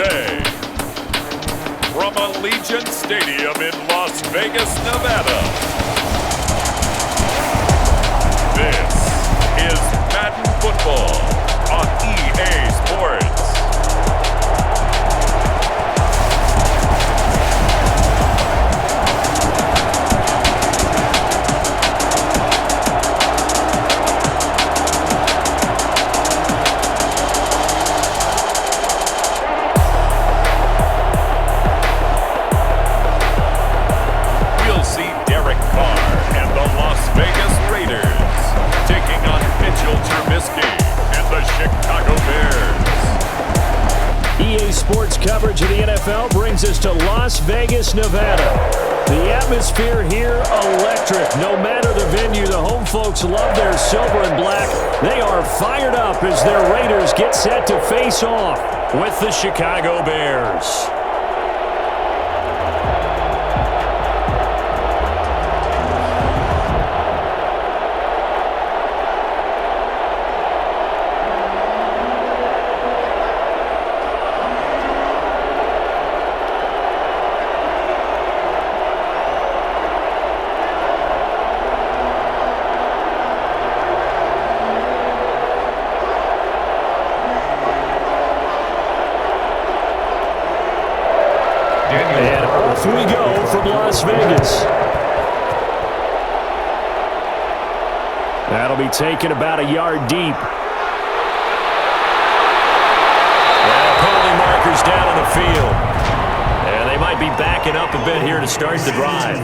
today, from Allegiant Stadium in Las Vegas, Nevada, this is Madden Football on EA Sports. EA Sports coverage of the NFL brings us to Las Vegas, Nevada. The atmosphere here, electric. No matter the venue, the home folks love their silver and black. They are fired up as their Raiders get set to face off with the Chicago Bears. And off we go from Las Vegas. That'll be taken about a yard deep. And penalty markers down on the field. And they might be backing up a bit here to start the drive.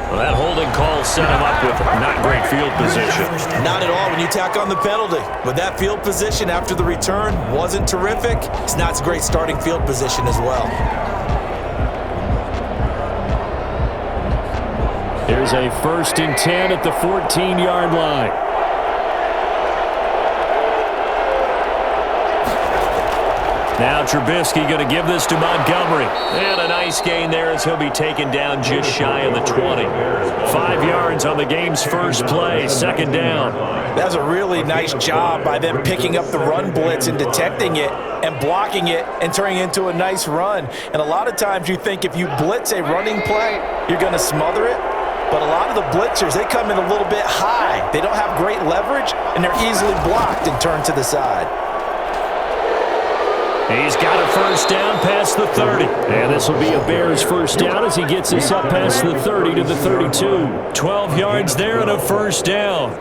Well, that holding call set him up with not great field position. Not at all when you tack on the penalty. But that field position after the return wasn't terrific. It's not a great starting field position as well. Here's a 1st and 10 at the 14-yard line. Now Trubisky going to give this to Montgomery. And a nice gain there as he'll be taken down just shy of the 20. 5 yards on the game's first play, 2nd down. That's a really nice job by them picking up the run blitz and detecting it and blocking it and turning it into a nice run. And a lot of times you think if you blitz a running play, you're going to smother it. But a lot of the blitzers, they come in a little bit high. They don't have great leverage, and they're easily blocked and turned to the side. He's got a 1st down past the 30. And this will be a Bears 1st down as he gets us up past the 30 to the 32. 12 yards there and a 1st down.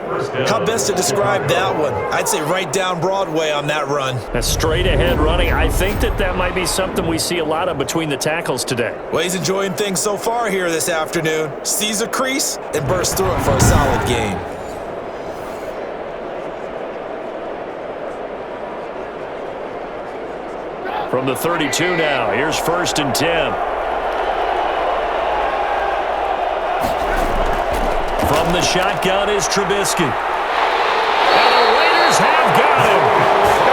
How best to describe that one? I'd say right down Broadway on that run. A straight ahead running. I think that might be something we see a lot of between the tackles today. Well, he's enjoying things so far here this afternoon. Sees a crease and bursts through it for a solid gain. From the 32 now, here's 1st and 10. From the shotgun is Trubisky. And the Raiders have got him.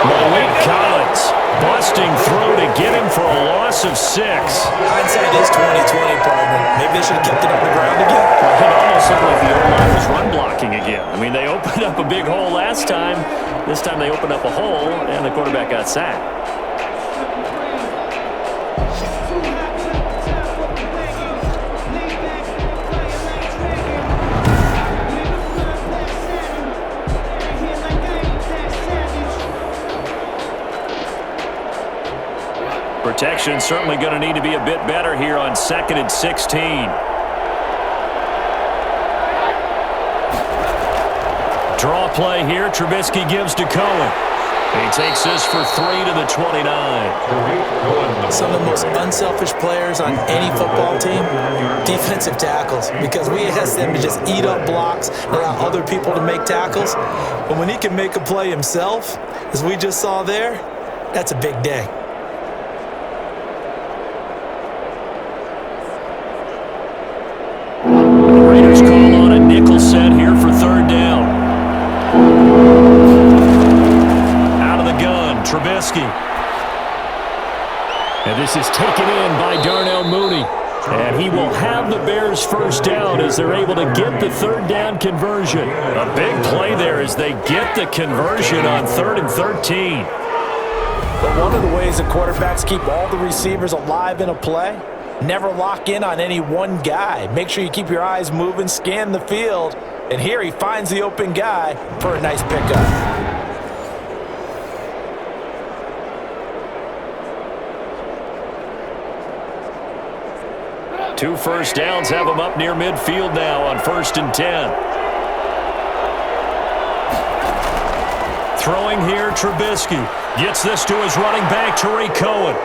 Malik Collins busting through to get him for a loss of 6. Hindsight is 20/20, partner. Maybe they should have kept it on the ground again. It almost looked like the O-line was run blocking again. I mean, they opened up a big hole last time. This time they opened up a hole, and the quarterback got sacked. Protection certainly going to need to be a bit better here on 2nd and 16. Draw play here. Trubisky gives to Cohen. He takes this for 3 to the 29. Some of the most unselfish players on any football team, defensive tackles, because we ask them to just eat up blocks and allow other people to make tackles. But when he can make a play himself, as we just saw there, that's a big day. The Raiders call on a nickel set here for 3rd down. Out of the gun, Trubisky. And this is taken in by Darnell Mooney. And he will have the Bears first down as they're able to get the third down conversion. A big play there as they get the conversion on 3rd and 13. But one of the ways that quarterbacks keep all the receivers alive in a play, never lock in on any one guy. Make sure you keep your eyes moving, scan the field, and here he finds the open guy for a nice pickup. 2 first downs have him up near midfield now on 1st and 10. Throwing here, Trubisky. Gets this to his running back, Tariq Cohen.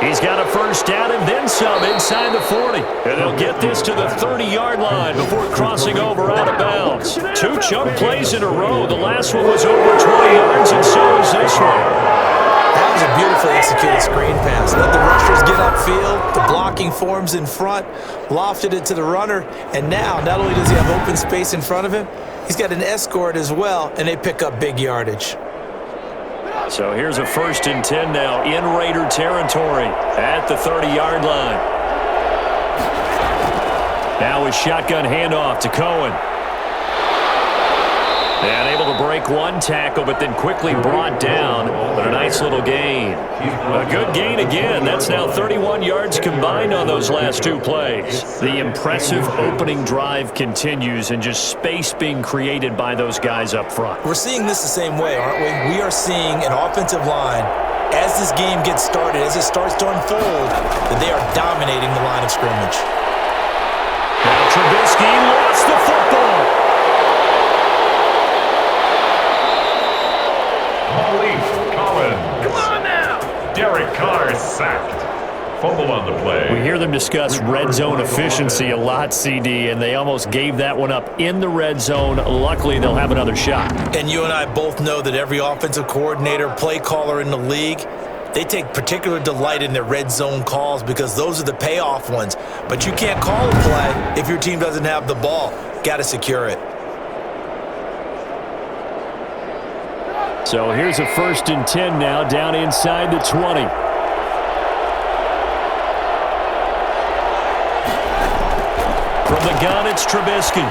He's got a first down and then some inside the 40. And they'll get this to the 30-yard line before crossing over out of bounds. 2 chunk plays in a row. The last one was over 20 yards, and so is this one. That was a beautifully executed screen pass. Let the rushers get upfield. The blocking forms in front. Lofted it to the runner. And now, not only does he have open space in front of him, he's got an escort as well, and they pick up big yardage. So here's a 1st and 10 now in Raider territory at the 30-yard line. Now a shotgun handoff to Cohen. And able to break one tackle, but then quickly brought down. But a nice little gain. A good gain again. That's now 31 yards combined on those last 2 plays. The impressive opening drive continues and just space being created by those guys up front. We're seeing this the same way, aren't we? We are seeing an offensive line, as this game gets started, as it starts to unfold, that they are dominating the line of scrimmage. Now Trubisky lost the football. Come on now! Derek Carr sacked. Fumble on the play. We hear them discuss red zone efficiency a lot, CD, and they almost gave that one up in the red zone. Luckily, they'll have another shot. And you and I both know that every offensive coordinator, play caller in the league, they take particular delight in their red zone calls because those are the payoff ones. But you can't call a play if your team doesn't have the ball. Got to secure it. So here's a 1st and 10 now down inside the 20. From the gun, it's Trubisky.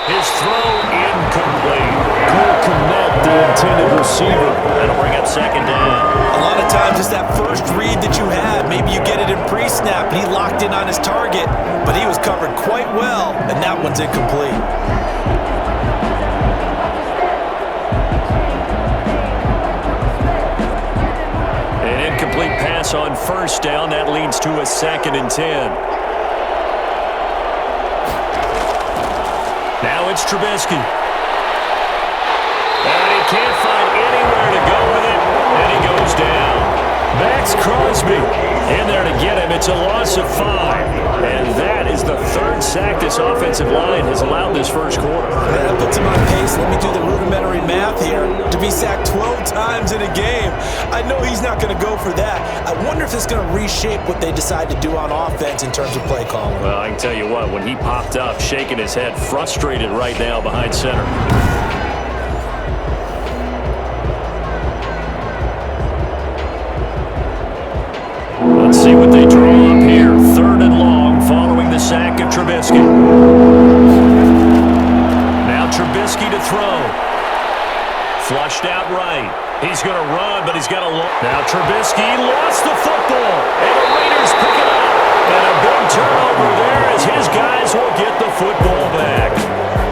His throw incomplete. Cole Kmet, the intended receiver. That'll bring up 2nd down. A lot of times it's that first read that you have. Maybe you get it in pre-snap, and he locked in on his target, but he was covered quite well, and that one's incomplete. Pass on 1st down. That leads to a 2nd and 10. Now it's Trubisky. And he can't find anywhere to go with it. And he goes down. Max Crosby in there to get him. It's a loss of 5. And that is the 3rd sack this offensive line has allowed this 1st quarter. That puts him on pace. Let me do the rudimentary math here. To be sacked 12 times in a game, I know he's not going to go for that. I wonder if it's going to reshape what they decide to do on offense in terms of play calling. Well, I can tell you what, when he popped up, shaking his head, frustrated right now behind center. Let's see what they draw up here. 3rd and long following the sack of Trubisky. Now Trubisky to throw. Flushed out right. He's going to run, but he's got a now Trubisky lost the football. And the Raiders pick it up. And a big turnover there as his guys will get the football back.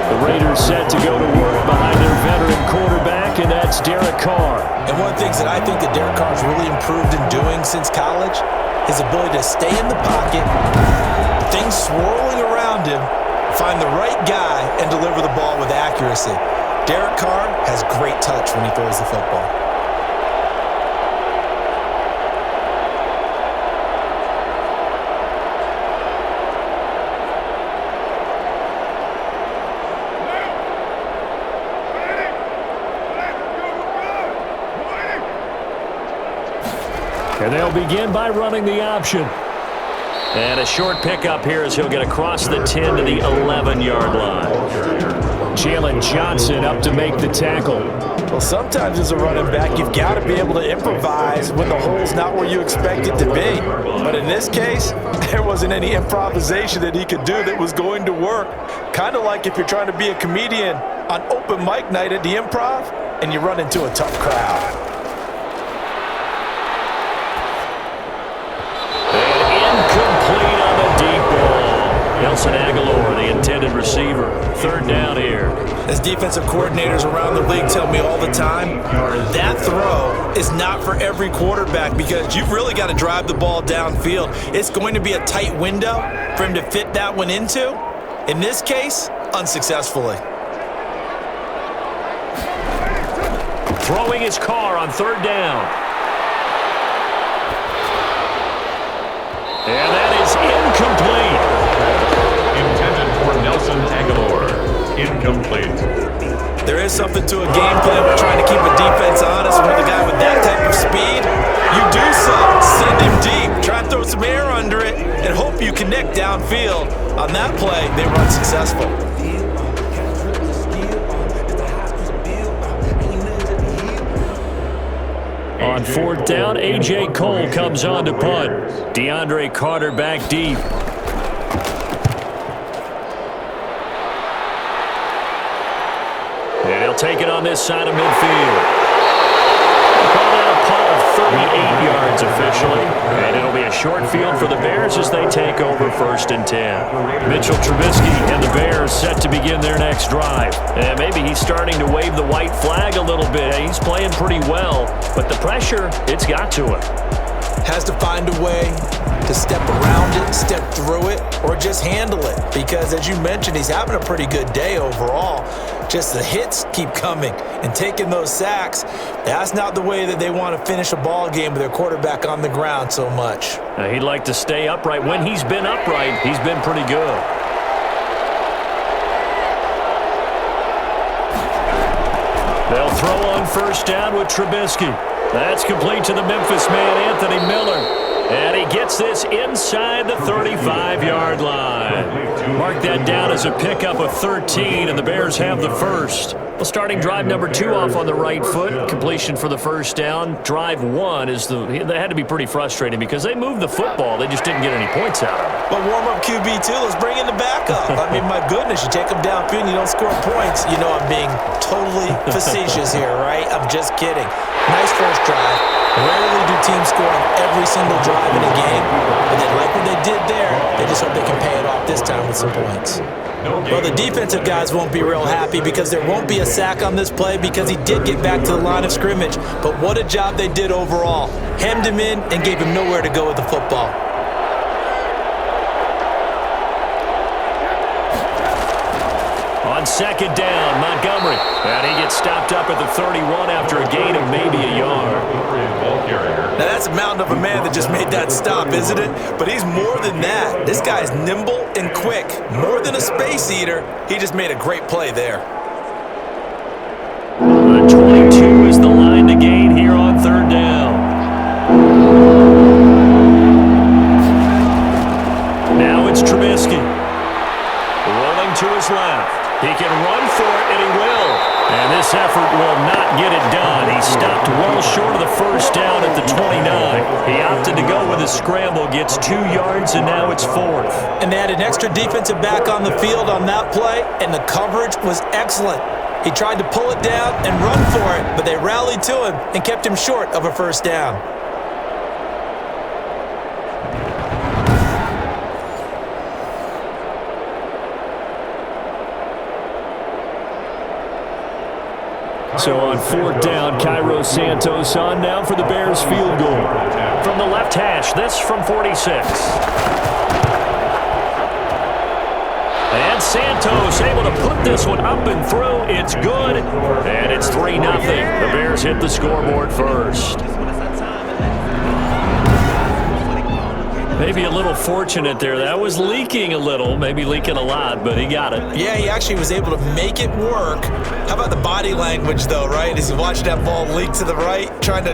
The Raiders set to go to work behind their veteran quarterback, and that's Derek Carr. And one of the things that I think that Derek Carr's really improved in doing since college, his ability to stay in the pocket, things swirling around him, find the right guy, and deliver the ball with accuracy. Derek Carr has great touch when he throws the football. And they'll begin by running the option. And a short pickup here as he'll get across the 10 to the 11-yard line. Jalen Johnson up to make the tackle. Well, sometimes as a running back, you've got to be able to improvise when the hole's not where you expect it to be. But in this case, there wasn't any improvisation that he could do that was going to work. Kind of like if you're trying to be a comedian on open mic night at the Improv and you run into a tough crowd. And incomplete on the deep ball. Nelson Aguilar, the intended receiver. Third down here. As defensive coordinators around the league tell me all the time, that throw is not for every quarterback because you've really got to drive the ball downfield. It's going to be a tight window for him to fit that one into. In this case, unsuccessfully. Throwing his car on third down. And that is incomplete. Intended for Nelson Aguilar. Incomplete. There is something to a game plan with trying to keep a defense honest with a guy with that type of speed. You do so. Send him deep. Try and throw some air under it and hope you connect downfield. On that play, they were unsuccessful. On fourth down, A.J. Cole comes on to punt. DeAndre Carter back deep. And he'll take it on this side of midfield. Call that a punt of 38 yards officially. And it'll be a short field for the Bears as they take over 1st and 10. Mitchell Trubisky and the Bears set to begin their next drive. And maybe he's starting to wave the white flag a little bit. He's playing pretty well, but the pressure, it's got to him. Has to find a way to step around it, step through it, or just handle it. Because as you mentioned, he's having a pretty good day overall. Just the hits keep coming and taking those sacks. That's not the way that they want to finish a ball game with their quarterback on the ground so much. Now, he'd like to stay upright. When he's been upright, he's been pretty good. They'll throw on first down with Trubisky. That's complete to the Memphis man, Anthony Miller. And he gets this inside the 35-yard line. Mark that down as a pickup of 13, and the Bears have the first. Well, starting drive number 2 off on the right foot. Completion for the first down. Drive 1 is they had to be pretty frustrating because they moved the football. They just didn't get any points out of it. But warm-up QB2, let's bring in the backup. I mean, my goodness, you take them downfield and you don't score points. You know I'm being totally facetious here, right? I'm just kidding. Nice first drive. Rarely do teams score on every single drive in a game, but they like what they did there. They just hope they can pay it off this time with some points. Well, the defensive guys won't be real happy because there won't be a sack on this play because he did get back to the line of scrimmage. But what a job they did overall. Hemmed him in and gave him nowhere to go with the football. On second down, Montgomery. And he gets stopped up at the 31 after a gain of maybe a yard. Now that's a mountain of a man that just made that stop, isn't it? But he's more than that. This guy's nimble and quick. More than a space eater. He just made a great play there. The 22 is the line to gain here on third down. Now it's Trubisky. Rolling to his left. He can run for it, and he will. And this effort will not get it done. He stopped well short of the first down at the 29. He opted to go with a scramble, gets 2 yards, and now it's 4th. And they had an extra defensive back on the field on that play, and the coverage was excellent. He tried to pull it down and run for it, but they rallied to him and kept him short of a first down. So on fourth down, Cairo Santos on now for the Bears field goal. From the left hash, this from 46. And Santos able to put this one up and through. It's good, and it's 3-0. The Bears hit the scoreboard first. Maybe a little fortunate there. That was leaking a little, maybe leaking a lot, but he got it. Yeah, he actually was able to make it work. How about the body language, though, right? As he watched that ball leak to the right, trying to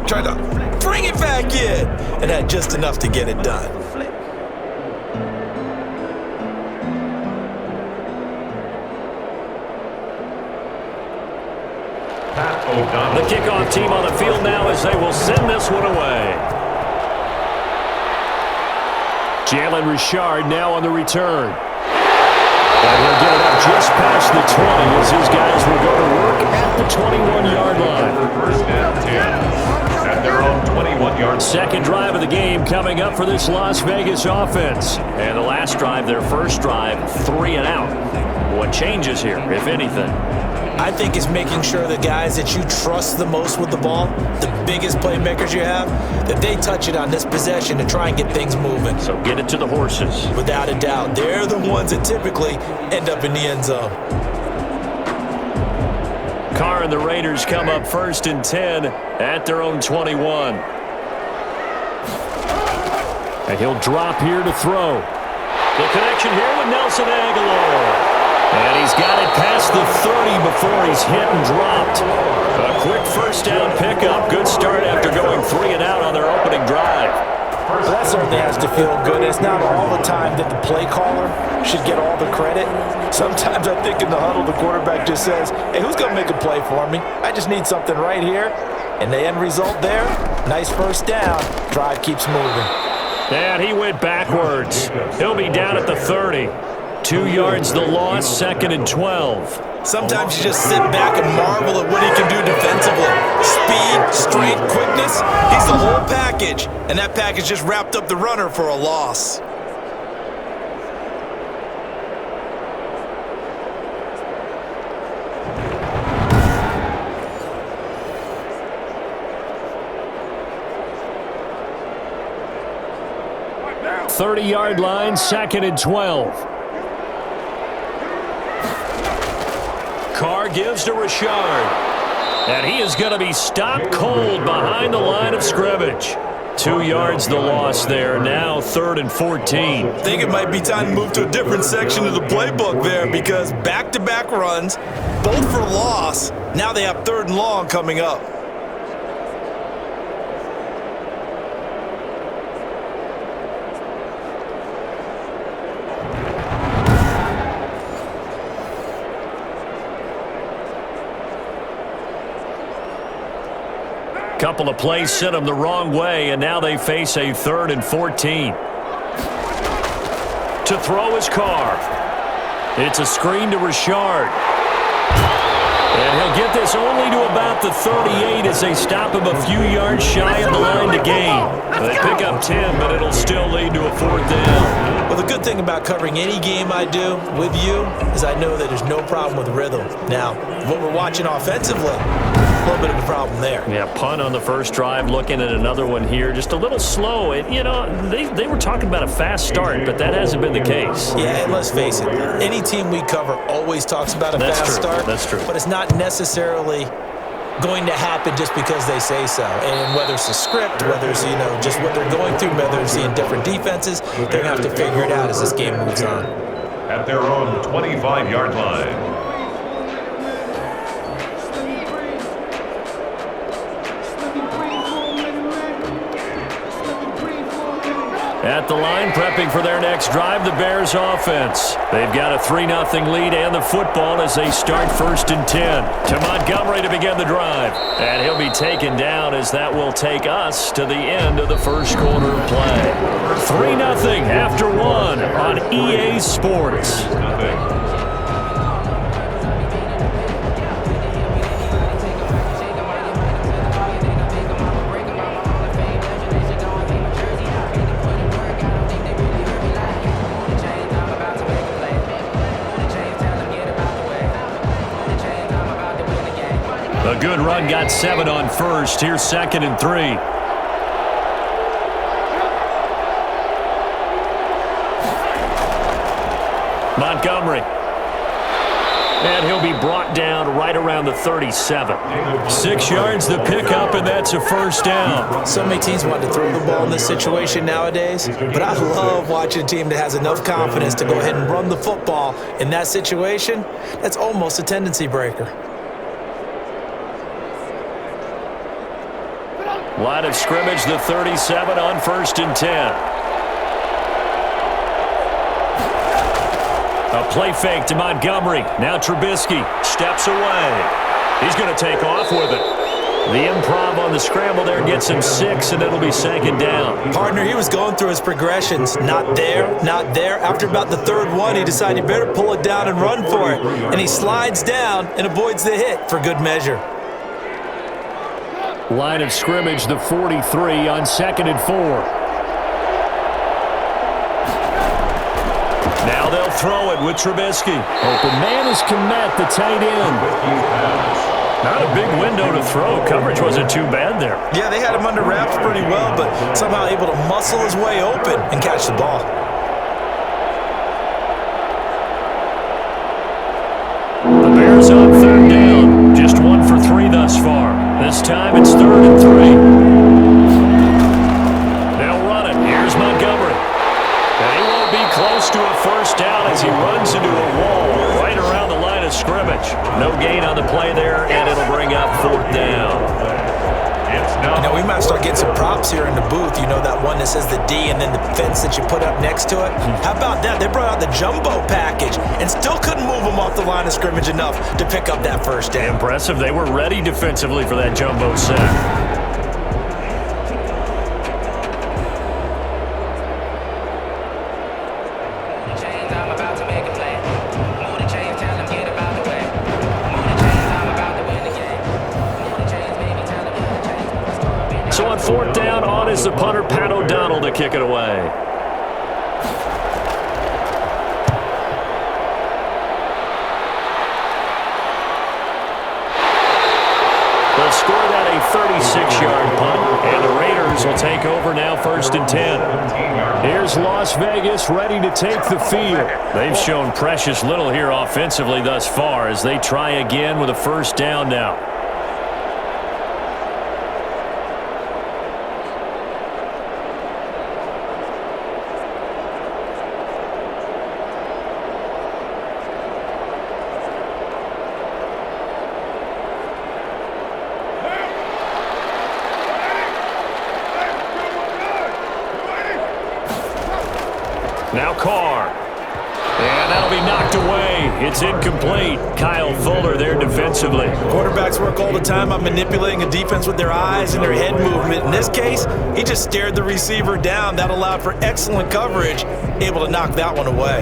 bring it back in, and had just enough to get it done. The kickoff team on the field now as they will send this one away. Jalen Richard now on the return. And he'll get it up just past the 20 as his guys will go to work at the 21-yard line. First down 10 at their own 21-yard line. Second drive of the game coming up for this Las Vegas offense. And the last drive, their first drive, 3 and out. What changes here, if anything? I think it's making sure the guys that you trust the most with the ball, the biggest playmakers you have, that they touch it on this possession to try and get things moving. So get it to the horses. Without a doubt. They're the ones that typically end up in the end zone. Carr and the Raiders come up first and 10 at their own 21. And he'll drop here to throw. The connection here with Nelson Aguilar. And he's got it past the 30 before he's hit and dropped. A quick first down pickup. Good start after going 3 and out on their opening drive. Well, that certainly has to feel good. It's not all the time that the play caller should get all the credit. Sometimes I think in the huddle, the quarterback just says, hey, who's going to make a play for me? I just need something right here. And the end result there, nice first down. Drive keeps moving. And he went backwards. He'll be down at the 30. 2 yards the loss, second and 12. Sometimes you just sit back and marvel at what he can do defensively. Speed, strength, quickness. He's the whole package. And that package just wrapped up the runner for a loss. – 30-yard line, second and 12. Carr gives to Richard. And he is going to be stopped cold behind the line of scrimmage. 2 yards the loss there. Now 3rd and 14. I think it might be time to move to a different section of the playbook there because back-to-back runs, both for loss. Now they have 3rd and long coming up. Couple of plays sent them the wrong way, and now they face a 3rd and 14. To throw his Carr. It's a screen to Richard. And he'll get this only to about the 38 as they stop him a few yards shy of the line to gain. They pick up 10, but it'll still lead to a 4th down. Well, the good thing about covering any game I do with you is I know that there's no problem with rhythm. Now, what we're watching offensively, a little bit of a problem there. Yeah, punt on the first drive, looking at another one here. Just a little slow. They were talking about a fast start, but that hasn't been the case. Yeah, and let's face it, any team we cover always talks about a fast start. That's true. But it's not necessarily going to happen just because they say so. And whether it's a script, whether it's, just what they're going through, whether it's seeing different defenses, they're going to have to figure it out as this game moves on. At their own 25-yard line. At the line, prepping for their next drive, the Bears offense. They've got a 3-0 lead and the football as they start 1st and 10. To Montgomery to begin the drive. And he'll be taken down as that will take us to the end of the first quarter of play. 3-0 after 1 on EA Sports. A good run, got 7 on first. Here's 2nd and 3. Montgomery. And he'll be brought down right around the 37. 6 yards the pickup, and that's a 1st down. So many teams want to throw the ball in this situation nowadays, but I love watching a team that has enough confidence to go ahead and run the football in that situation. That's almost a tendency breaker. Line of scrimmage, the 37 on 1st and 10. A play fake to Montgomery. Now Trubisky steps away. He's going to take off with it. The improv on the scramble there gets him 6, and it'll be 2nd down. Partner, he was going through his progressions. Not there, not there. After about the 3rd one, he decided he better pull it down and run for it. And he slides down and avoids the hit for good measure. Line of scrimmage, the 43 on 2nd and 4. Now they'll throw it with Trubisky. Open man is Kmet, the tight end. Not a big window to throw. Coverage wasn't too bad there. Yeah, they had him under wraps pretty well, but somehow able to muscle his way open and catch the ball. The Bears on 3rd down. Just 1 for 3 thus far. This time it's 3rd and 3. They'll run it. Here's Montgomery. And he won't be close to a 1st down as he runs into a wall right around the line of scrimmage. No gain on the play there, and it'll bring up 4th down. You know, we might start getting some props here in the booth. You know, that one that says the D and then the fence that you put up next to it? How about that? They brought out the jumbo package and still couldn't move them off the line of scrimmage enough to pick up that 1st down. Impressive. They were ready defensively for that jumbo sack. So on 4th down, on is the punter, Pat O'Donnell, to kick it away. They'll score that a 36-yard punt, and the Raiders will take over now 1st and 10. Here's Las Vegas ready to take the field. They've shown precious little here offensively thus far as they try again with a 1st down now. Now Carr. And that'll be knocked away. It's incomplete. Kyle Fuller there defensively. Quarterbacks work all the time on manipulating a defense with their eyes and their head movement. In this case, he just stared the receiver down. That allowed for excellent coverage, able to knock that one away.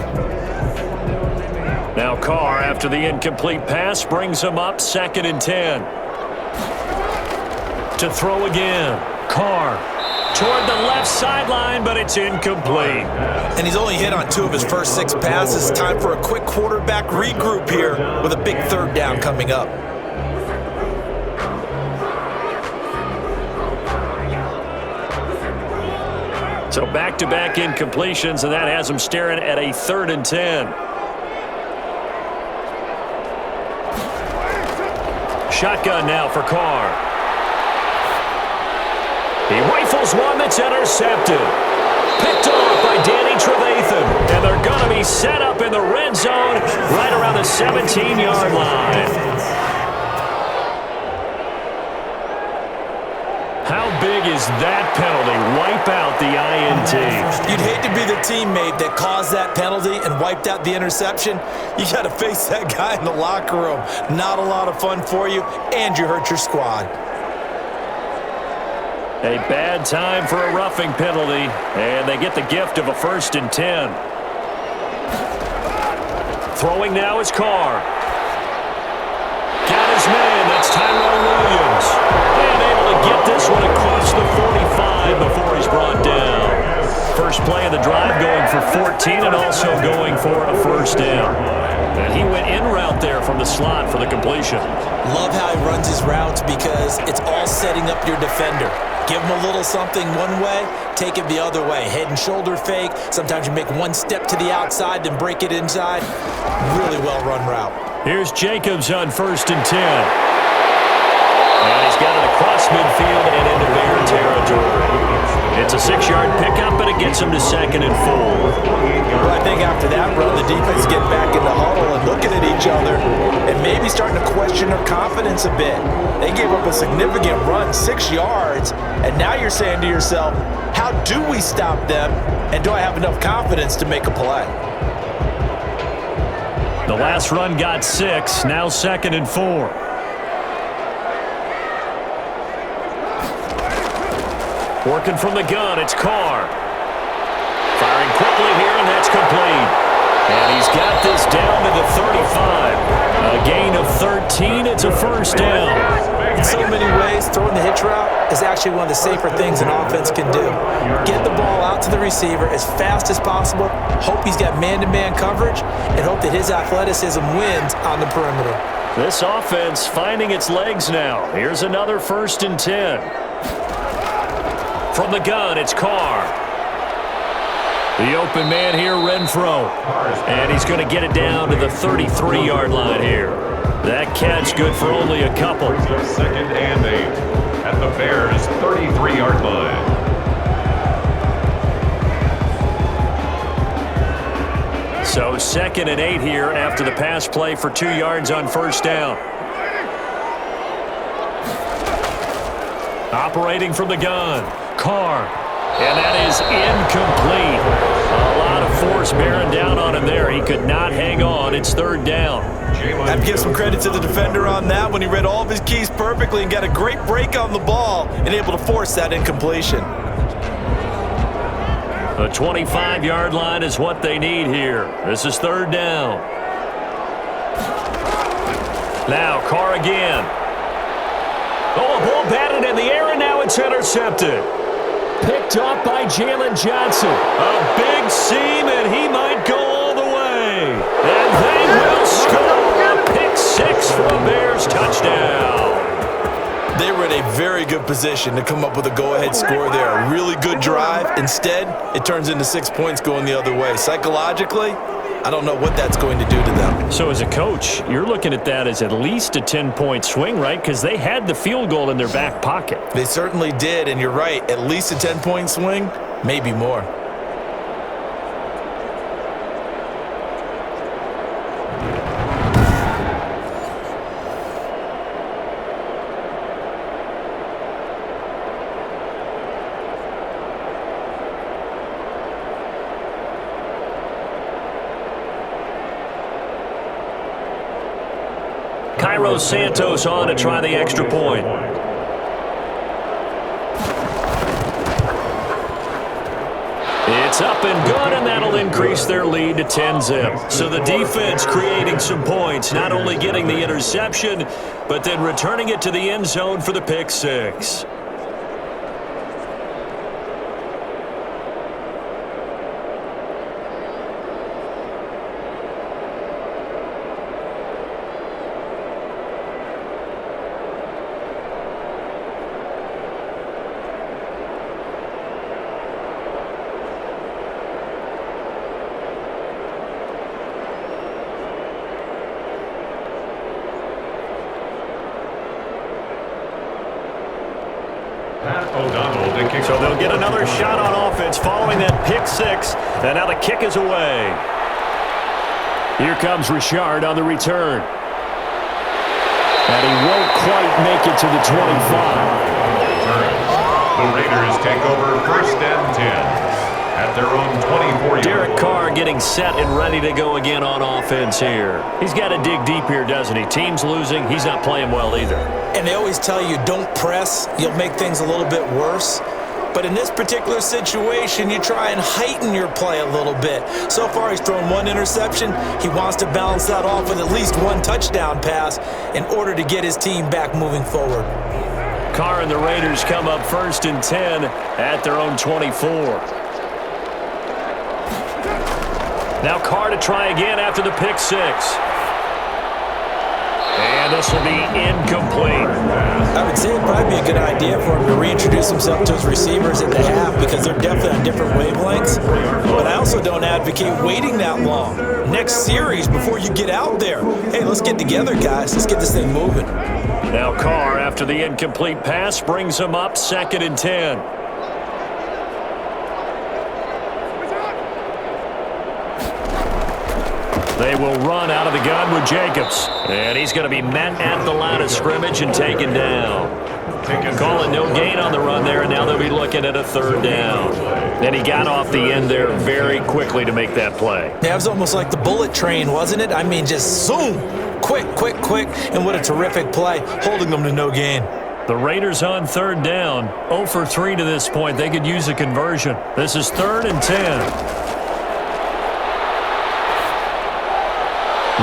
Now Carr, after the incomplete pass, brings him up 2nd and 10. To throw again. Carr. Toward the left sideline, but it's incomplete. And he's only hit on 2 of his first 6 passes. Time for a quick quarterback regroup here with a big 3rd down coming up. So back-to-back incompletions, and that has him staring at a 3rd and 10. Shotgun now for Carr. He rifles one that's intercepted. Picked off by Danny Trevathan. And they're going to be set up in the red zone right around the 17-yard line. How big is that penalty? Wipe out the INT. You'd hate to be the teammate that caused that penalty and wiped out the interception. You got to face that guy in the locker room. Not a lot of fun for you, and you hurt your squad. A bad time for a roughing penalty, and they get the gift of a 1st and 10. Throwing now is Carr. Got his man, that's Tyrone Williams. And able to get this one across the 45 before he's brought down. First play of the drive going for 14 and also going for a 1st down. And he went in route there from the slot for the completion. Love how he runs his routes because it's all setting up your defender. Give him a little something one way, take it the other way. Head and shoulder fake. Sometimes you make one step to the outside, then break it inside. Really well-run route. Here's Jacobs on 1st and 10. And he's got it across midfield and into Bear territory. It's a 6-yard pickup, but it gets him to 2nd and 4. Well, I think after that run, the defense get back in the huddle and looking at each other and maybe starting to question their confidence a bit. They gave up a significant run, 6 yards, and now you're saying to yourself, how do we stop them, and do I have enough confidence to make a play? The last run got 6, now 2nd and 4. Working from the gun, it's Carr. Firing quickly here, and that's complete. And he's got this down to the 35. A gain of 13. It's a first down. In so many ways, throwing the hitch route is actually one of the safer things an offense can do. Get the ball out to the receiver as fast as possible, hope he's got man-to-man coverage, and hope that his athleticism wins on the perimeter. This offense finding its legs now. Here's another 1st and 10. From the gun, it's Carr. The open man here, Renfro. And he's going to get it down to the 33-yard line here. That catch good for only a couple. 2nd and 8 at the Bears' 33-yard line. So 2nd and 8 here after the pass play for 2 yards on first down. Operating from the gun, Carr. And that is incomplete. A lot of force bearing down on him there. He could not hang on. It's 3rd down. I have to give some credit to the defender on that when he read all of his keys perfectly and got a great break on the ball and able to force that incompletion. The 25-yard line is what they need here. This is 3rd down. Now Carr again. Oh, a ball batted in the air, and now it's intercepted. Picked off by Jalen Johnson. A big seam, and he might go all the way. And they will score. A pick 6 for a Bears touchdown. They were in a very good position to come up with a go-ahead score there. A really good drive. Instead, it turns into 6 points going the other way. Psychologically, I don't know what that's going to do to them. So as a coach, you're looking at that as at least a 10-point swing, right? Because they had the field goal in their back pocket. They certainly did, and you're right. At least a 10-point swing, maybe more. Cairo Santos on to try the extra point. It's up and good, and that'll increase their lead to 10-zip. So the defense creating some points, not only getting the interception, but then returning it to the end zone for the pick 6. So they'll get another shot on offense following that pick 6. And now the kick is away. Here comes Richard on the return. And he won't quite make it to the 25. The Raiders take over 1st and 10 at their own 24-yard. Derek Carr getting set and ready to go again on offense here. He's got to dig deep here, doesn't he? Team's losing. He's not playing well either. And they always tell you, don't press. You'll make things a little bit worse. But in this particular situation, you try and heighten your play a little bit. So far, he's thrown 1 interception. He wants to balance that off with at least 1 touchdown pass in order to get his team back moving forward. Carr and the Raiders come up 1st and 10 at their own 24. Now Carr to try again after the pick 6. And this will be incomplete. I would say it'd probably be a good idea for him to reintroduce himself to his receivers at the half because they're definitely on different wavelengths. But I also don't advocate waiting that long. Next series before you get out there. Hey, let's get together, guys. Let's get this thing moving. Now Carr, after the incomplete pass, brings him up 2nd and 10. They will run out of the gun with Jacobs. And he's going to be met at the line of scrimmage and taken down. Calling no gain on the run there, and now they'll be looking at a 3rd down. And he got off the end there very quickly to make that play. Yeah, it was almost like the bullet train, wasn't it? I mean, just zoom. Quick, quick, quick. And what a terrific play, holding them to no gain. The Raiders on third down. 0 for 3 to this point. They could use a conversion. This is 3rd and 10.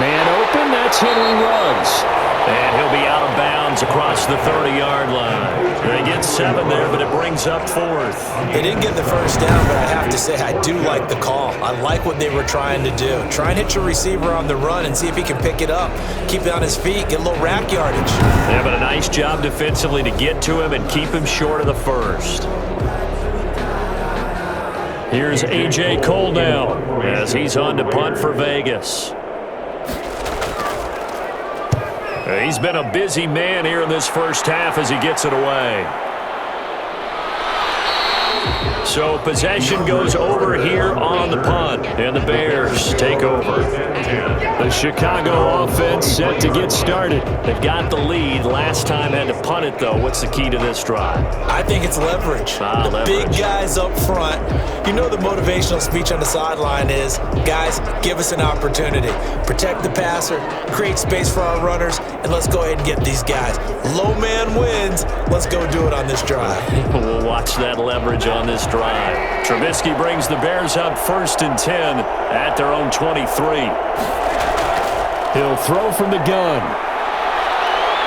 Man open, that's Henry Ruggs. And he'll be out of bounds across the 30-yard line. They get 7 there, but it brings up 4th. They didn't get the first down, but I have to say I do like the call. I like what they were trying to do. Try and hit your receiver on the run and see if he can pick it up. Keep it on his feet, get a little rack yardage. Yeah, but a nice job defensively to get to him and keep him short of the first. Here's A.J. Cole now as he's on to punt for Vegas. He's been a busy man here in this first half as he gets it away. So possession goes over here on the punt, and the Bears take over. The Chicago offense set to get started. They've got the lead. Last time had to punt it, though. What's the key to this drive? I think it's leverage. The big guys up front. You know the motivational speech on the sideline is, guys, give us an opportunity. Protect the passer, create space for our runners, and let's go ahead and get these guys. Low man wins. Let's go do it on this drive. We'll watch that leverage on this drive. Trubisky brings the Bears up 1st and 10 at their own 23. He'll throw from the gun.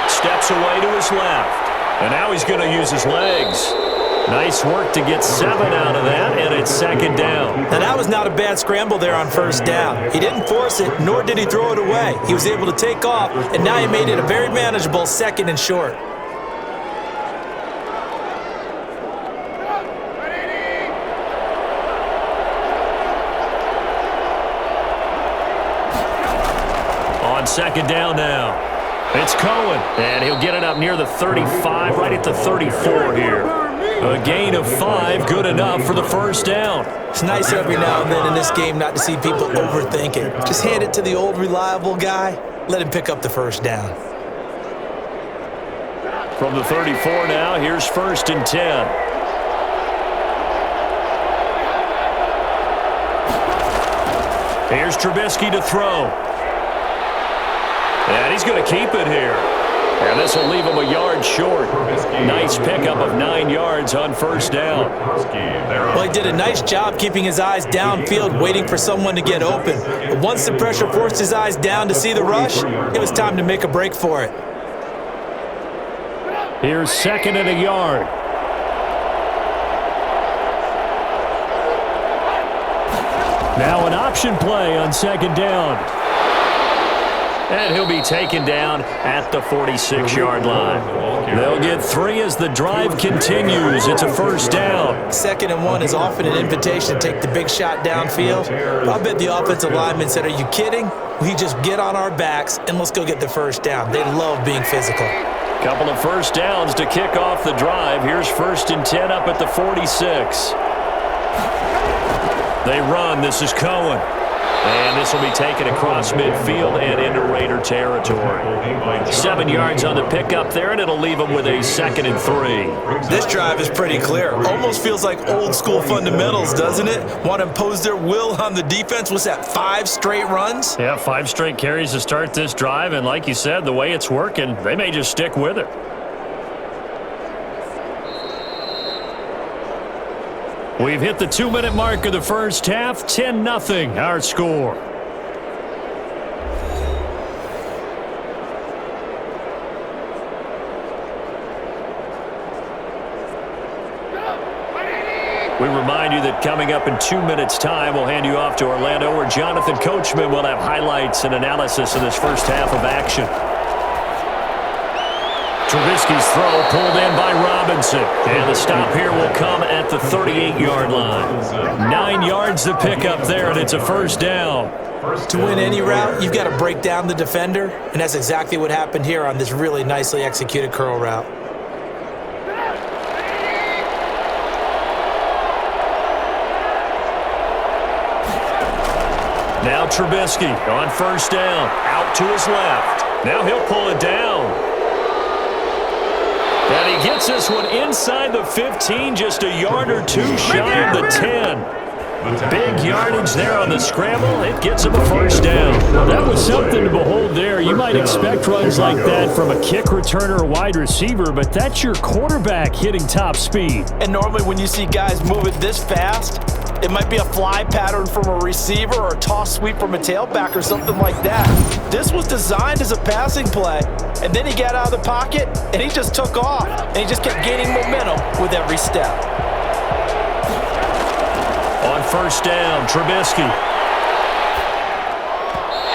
Steps away to his left. And now he's going to use his legs. Nice work to get 7 out of that, and it's 2nd down. Now that was not a bad scramble there on 1st down. He didn't force it, nor did he throw it away. He was able to take off, and now he made it a very manageable 2nd and short. On 2nd down now. It's Cohen, and he'll get it up near the 35, right at the 34 here. A gain of 5, good enough for the 1st down. It's nice every now and then in this game not to see people overthink it. Just hand it to the old reliable guy. Let him pick up the 1st down. From the 34 now, here's 1st and 10. Here's Trubisky to throw. And he's going to keep it here. And this will leave him a yard short. Nice pickup of 9 yards on 1st down. Well, he did a nice job keeping his eyes downfield, waiting for someone to get open. But once the pressure forced his eyes down to see the rush, it was time to make a break for it. Here's 2nd and a yard. Now an option play on 2nd down. And he'll be taken down at the 46-yard line. They'll get 3 as the drive continues. It's a 1st down. 2nd and 1 is often an invitation to take the big shot downfield. I bet the offensive lineman said, are you kidding? We just get on our backs and let's go get the 1st down. They love being physical. Couple of 1st downs to kick off the drive. Here's 1st and 10 up at the 46. They run. This is Cohen. And this will be taken across midfield and into Raider territory. 7 yards on the pickup there, and it'll leave them with a 2nd and 3. This drive is pretty clear. Almost feels like old school fundamentals, doesn't it? Want to impose their will on the defense? What's that, 5 straight runs? Yeah, 5 straight carries to start this drive, and like you said, the way it's working, they may just stick with it. We've hit the 2-minute mark of the first half. 10-0 our score. We remind you that coming up in 2 minutes' time, we'll hand you off to Orlando, where Jonathan Coachman will have highlights and analysis of this first half of action. Trubisky's throw pulled in by Robinson. And the stop here will come at the 38-yard line. 9 yards to pick up there, and it's a 1st down. To win any route, you've got to break down the defender, and that's exactly what happened here on this really nicely executed curl route. Now Trubisky on 1st down, out to his left. Now he'll pull it down. And he gets this one inside the 15, just a yard or 2 shy of the 10. Big yardage there on the scramble. It gets him a first down. That was something to behold there. You might expect runs like that from a kick returner or wide receiver, but that's your quarterback hitting top speed. And normally when you see guys move it this fast, it might be a fly pattern from a receiver or a toss sweep from a tailback or something like that. This was designed as a passing play, and then he got out of the pocket, and he just took off, and he just kept gaining momentum with every step. On first down, Trubisky.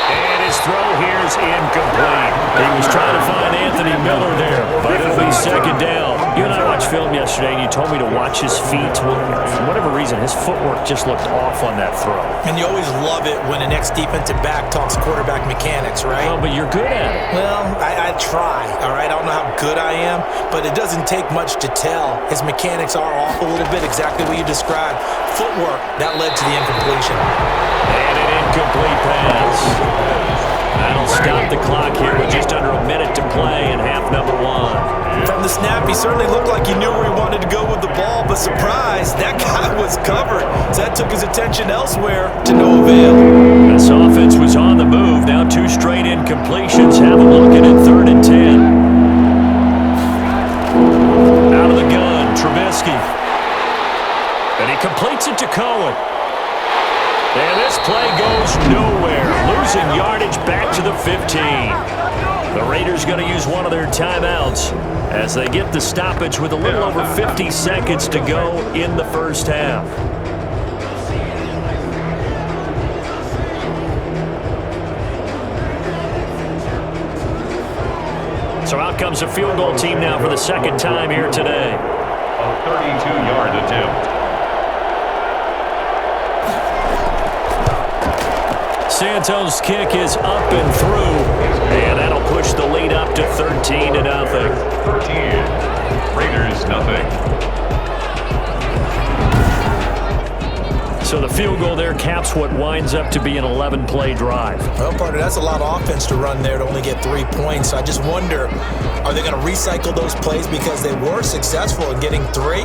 And his throw here is incomplete. He was trying to find Anthony Miller there, but it'll be second down. You and I watched film yesterday, and you told me to watch his feet. Well, for whatever reason, his footwork just looked off on that throw. And you always love it when an ex-defensive back talks quarterback mechanics, right? Well, but you're good at it. Well, I try, all right? I don't know how good I am, but it doesn't take much to tell. His mechanics are off a little bit, exactly what you described. Footwork, that led to the incompletion. And an incomplete pass. That'll stop the clock here with just under a minute to play in half number one. From the snap, he certainly looked like he knew where he wanted to go with the ball, but surprise, that guy was covered. So that took his attention elsewhere to no avail. This offense was on the move. Now two straight incompletions. Have them looking at 3rd and 10. Out of the gun, Trubisky. And he completes it to Cohen. And this play goes nowhere. Losing yardage back to the 15. The Raiders going to use one of their timeouts as they get the stoppage with a little over 50 seconds to go in the first half. So out comes a field goal team now for the second time here today. A 32-yard attempt. Santos' kick is up and through, and that'll push the lead up to 13-0. 13. Raiders, nothing. So the field goal there caps what winds up to be an 11-play drive. Well, partner, that's a lot of offense to run there to only get 3 points. So I just wonder, are they going to recycle those plays because they were successful in getting 3?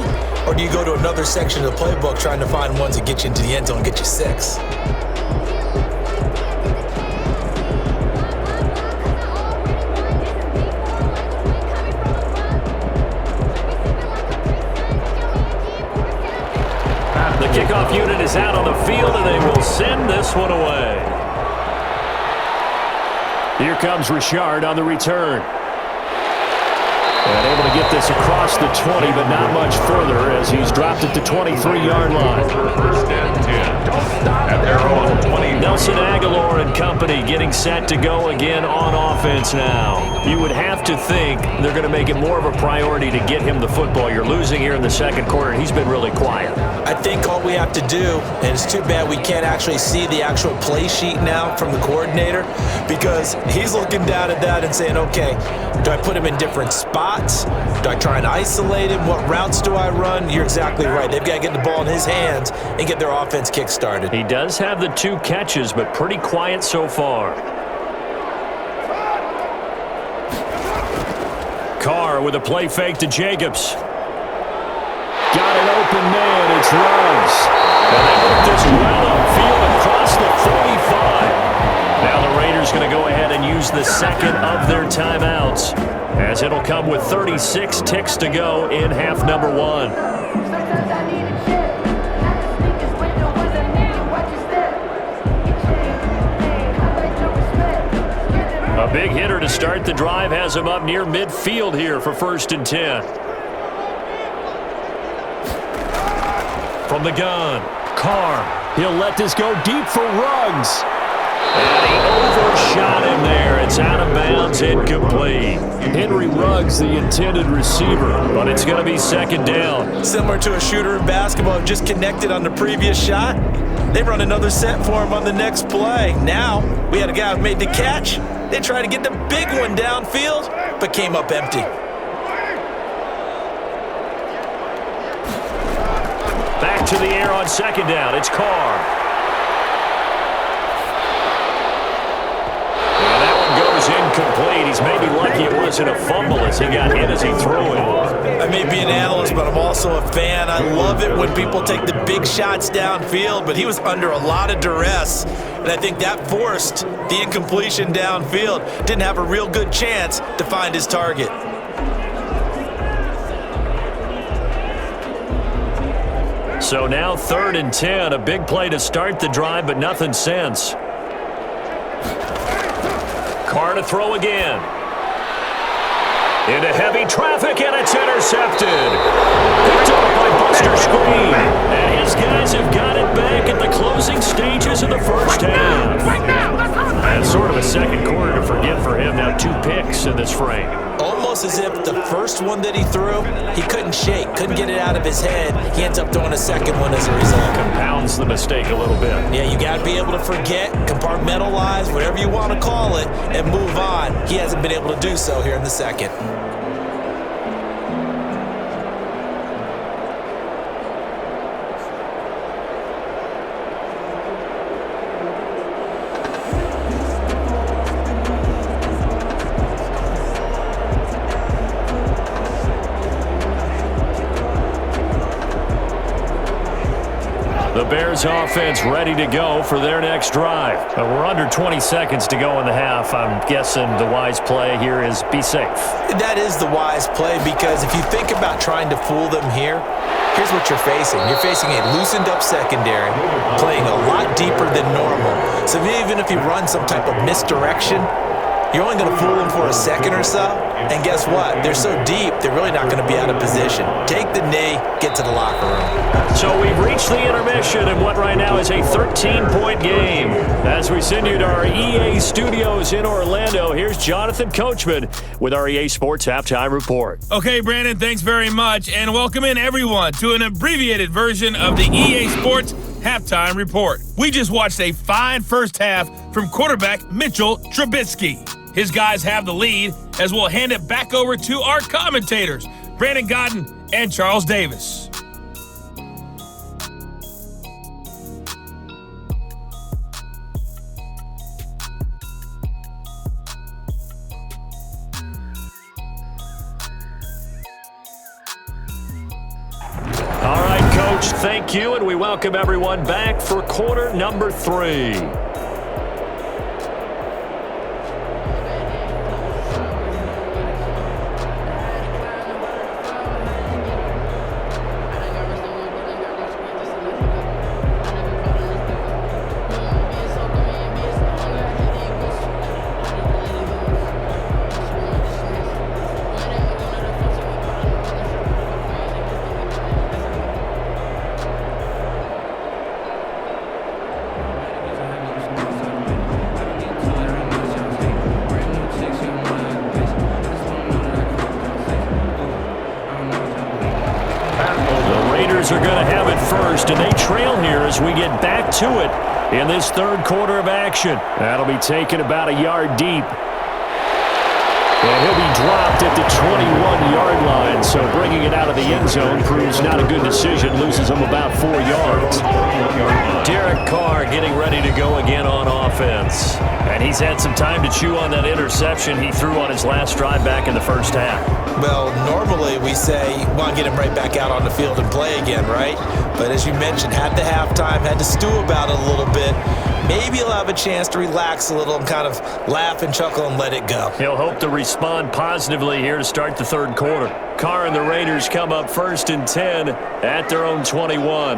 Or do you go to another section of the playbook trying to find ones that get you into the end zone and get you 6? Kickoff unit is out on the field, and they will send this one away. Here comes Richard on the return. And able to get this across the 20, but not much further as he's dropped at the 23-yard line. First and 10. At their own 20. Nelson Aguilar and company getting set to go again on offense now. You would have to think they're going to make it more of a priority to get him the football. You're losing here in the second quarter, and he's been really quiet. I think all we have to do, and it's too bad we can't actually see the actual play sheet now from the coordinator, because he's looking down at that and saying, okay, do I put him in different spots? Do I try and isolate him? What routes do I run? You're exactly right. They've got to get the ball in his hands and get their offense kick-started. He does have the 2 catches, but pretty quiet so far. Carr with a play fake to Jacobs. Got an open man. It's Ruggs. And they work this well upfield across the 45. Now the Raiders going to go ahead and use the second of their timeouts, as it'll come with 36 ticks to go in half number one. A big hitter to start the drive has him up near midfield here for 1st and 10. From the gun, Carr. He'll let this go deep for Ruggs. And he overshot him there. It's out of bounds, incomplete. Henry Ruggs, the intended receiver, but it's going to be second down. Similar to a shooter in basketball, just connected on the previous shot. They run another set for him on the next play. Now, we had a guy who made the catch. They tried to get the big one downfield, but came up empty. Back to the air on second down. It's Carr. And that one goes incomplete. He's maybe lucky it wasn't a fumble as he got hit as he threw it. I may be an analyst, but I'm also a fan. I love it when people take the big shots downfield, but he was under a lot of duress, and I think that forced the incompletion downfield. Didn't have a real good chance to find his target. So now 3rd and 10, a big play to start the drive, but nothing since. Carr to throw again. Into heavy traffic, and it's intercepted. Picked off by Buster Screen. And his guys have got it back at the closing stages of the first half. And sort of a second quarter to forget for him. Now 2 picks in this frame. Almost as if the first one that he threw, he couldn't shake, couldn't get it out of his head. He ends up throwing a second one as a result. Compounds the mistake a little bit. Yeah, you got to be able to forget, compartmentalize, whatever you want to call it, and move on. He hasn't been able to do so here in the second. The Bears offense ready to go for their next drive. We're under 20 seconds to go in the half. I'm guessing the wise play here is be safe. That is the wise play, because if you think about trying to fool them here, here's what you're facing. You're facing a loosened up secondary, playing a lot deeper than normal. So even if you run some type of misdirection, you're only going to fool them for a second or so. And guess what? They're so deep, they're really not going to be out of position. Take the knee, get to the locker room. So we've reached the intermission in what right now is a 13-point game. As we send you to our EA studios in Orlando, here's Jonathan Coachman with our EA Sports Halftime Report. Okay, Brandon, thanks very much. And welcome in, everyone, to an abbreviated version of the EA Sports Halftime Report. We just watched a fine first half from quarterback Mitchell Trubisky. His guys have the lead, as we'll hand it back over to our commentators, Brandon Godden and Charles Davis. All right, Coach, thank you, and we welcome everyone back for quarter number 3. Are going to have it first, and they trail here as we get back to it in this third quarter of action. That'll be taken about a yard deep. And he'll be dropped at the 21-yard line, so bringing it out of the end zone proves not a good decision, loses him about 4 yards. Derek Carr getting ready to go again on offense. And he's had some time to chew on that interception he threw on his last drive back in the first half. Well, normally we say, well, get him right back out on the field and play again, right? But as you mentioned, had the halftime, had to stew about it a little bit. Maybe he'll have a chance to relax a little and kind of laugh and chuckle and let it go. He'll hope to respond positively here to start the third quarter. Carr and the Raiders come up 1st and 10 at their own 21.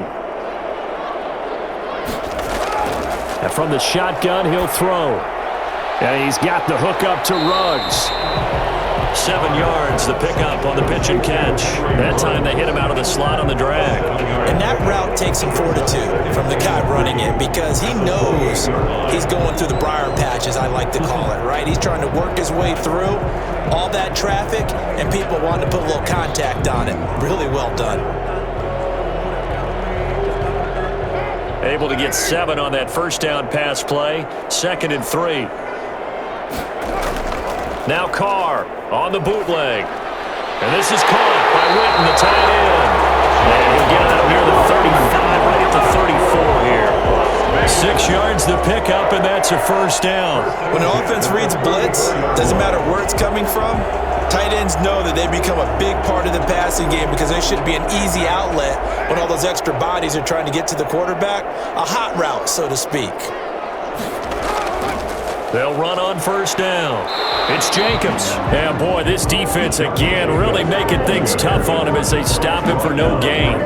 And from the shotgun, he'll throw. And he's got the hook up to Ruggs. 7 yards, the pickup on the pitch and catch. That time they hit him out of the slot on the drag. And that route takes some fortitude from the guy running it, because he knows he's going through the briar patch, as I like to call it, right? He's trying to work his way through all that traffic, and people want to put a little contact on it. Really well done. Able to get 7 on that first down pass play. 2nd and 3. Now Carr on the bootleg. And this is caught by Witten, the tight end. And he'll get it out near the 35, right at the 34 here. 6 yards the pickup, and that's a first down. When an offense reads blitz, doesn't matter where it's coming from, tight ends know that they become a big part of the passing game because they should be an easy outlet when all those extra bodies are trying to get to the quarterback. A hot route, so to speak. They'll run on first down. It's Jacobs. Yeah, boy, this defense again really making things tough on him as they stop him for no gain.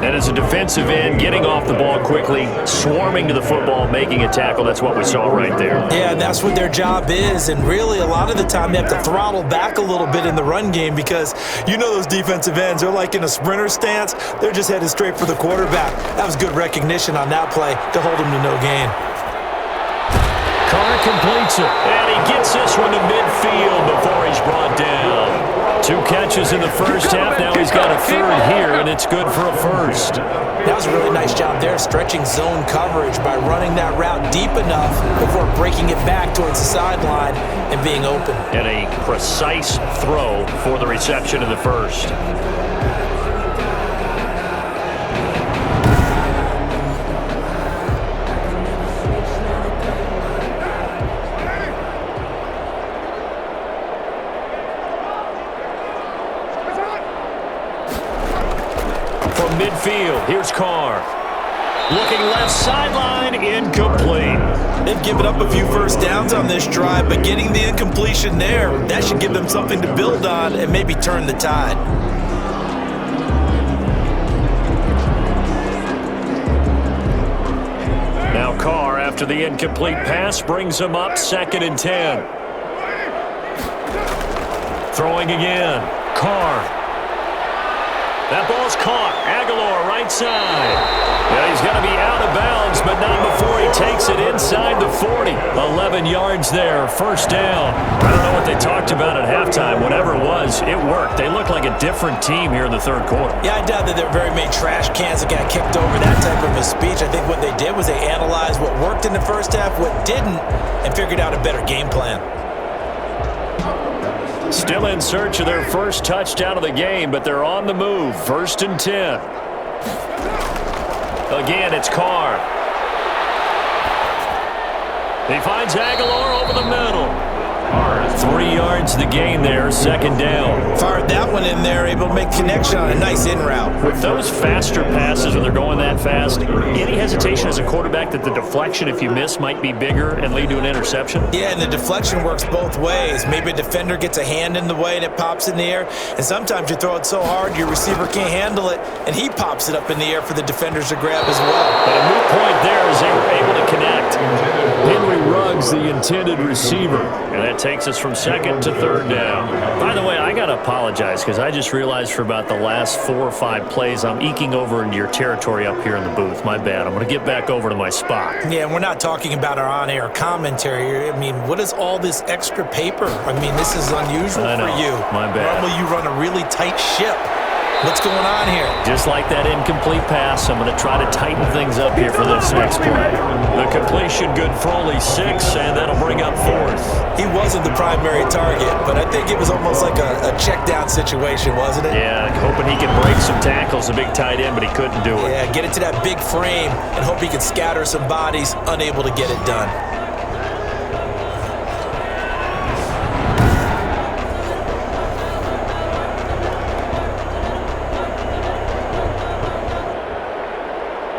And as a defensive end, getting off the ball quickly, swarming to the football, making a tackle, that's what we saw right there. Yeah, and that's what their job is. And really, a lot of the time, they have to throttle back a little bit in the run game because you know those defensive ends, they're like in a sprinter stance. They're just headed straight for the quarterback. That was good recognition on that play to hold him to no gain. Carr completes it, and he gets this one to midfield before he's brought down. 2 catches in the first half. Now he's got a third here, and it's good for a first. That was a really nice job there, stretching zone coverage by running that route deep enough before breaking it back towards the sideline and being open. And a precise throw for the reception in the first. Midfield, here's Carr. Looking left sideline, incomplete. They've given up a few first downs on this drive, but getting the incompletion there, that should give them something to build on and maybe turn the tide. Now Carr, after the incomplete pass, brings him up 2nd and 10. Throwing again, Carr. That ball's caught. Aguilar, right side. Yeah, he's going to be out of bounds, but not before he takes it inside the 40. 11 yards there, first down. I don't know what they talked about at halftime. Whatever it was, it worked. They looked like a different team here in the third quarter. Yeah, I doubt that there were very many trash cans that got kicked over that type of a speech. I think what they did was they analyzed what worked in the first half, what didn't, and figured out a better game plan. Still in search of their first touchdown of the game, but they're on the move. 1st and 10. Again, it's Carr. He finds Aguilar over the middle. 3 yards the gain there, 2nd down. Fired that one in there, able to make connection on a nice in route. With those faster passes when they're going that fast, any hesitation as a quarterback that the deflection, if you miss, might be bigger and lead to an interception? Yeah, and the deflection works both ways. Maybe a defender gets a hand in the way and it pops in the air, and sometimes you throw it so hard your receiver can't handle it, and he pops it up in the air for the defenders to grab as well. But a moot point there is they were able to connect. Henry Ruggs, the intended receiver, and that takes us from 2nd to 3rd down. By the way, I got to apologize because I just realized for about the last 4 or 5 plays, I'm eking over into your territory up here in the booth. My bad. I'm going to get back over to my spot. Yeah, we're not talking about our on-air commentary. I mean, what is all this extra paper? I mean, this is unusual for you. My bad. Normally you run a really tight ship. What's going on here? Just like that incomplete pass, I'm going to try to tighten things up here for this next play. The completion good for only 6, and that'll bring up 4th. He wasn't the primary target, but I think it was almost like a check down situation, wasn't it? Yeah, hoping he can break some tackles, a big tight end, but he couldn't do it. Yeah, get it to that big frame and hope he can scatter some bodies, unable to get it done.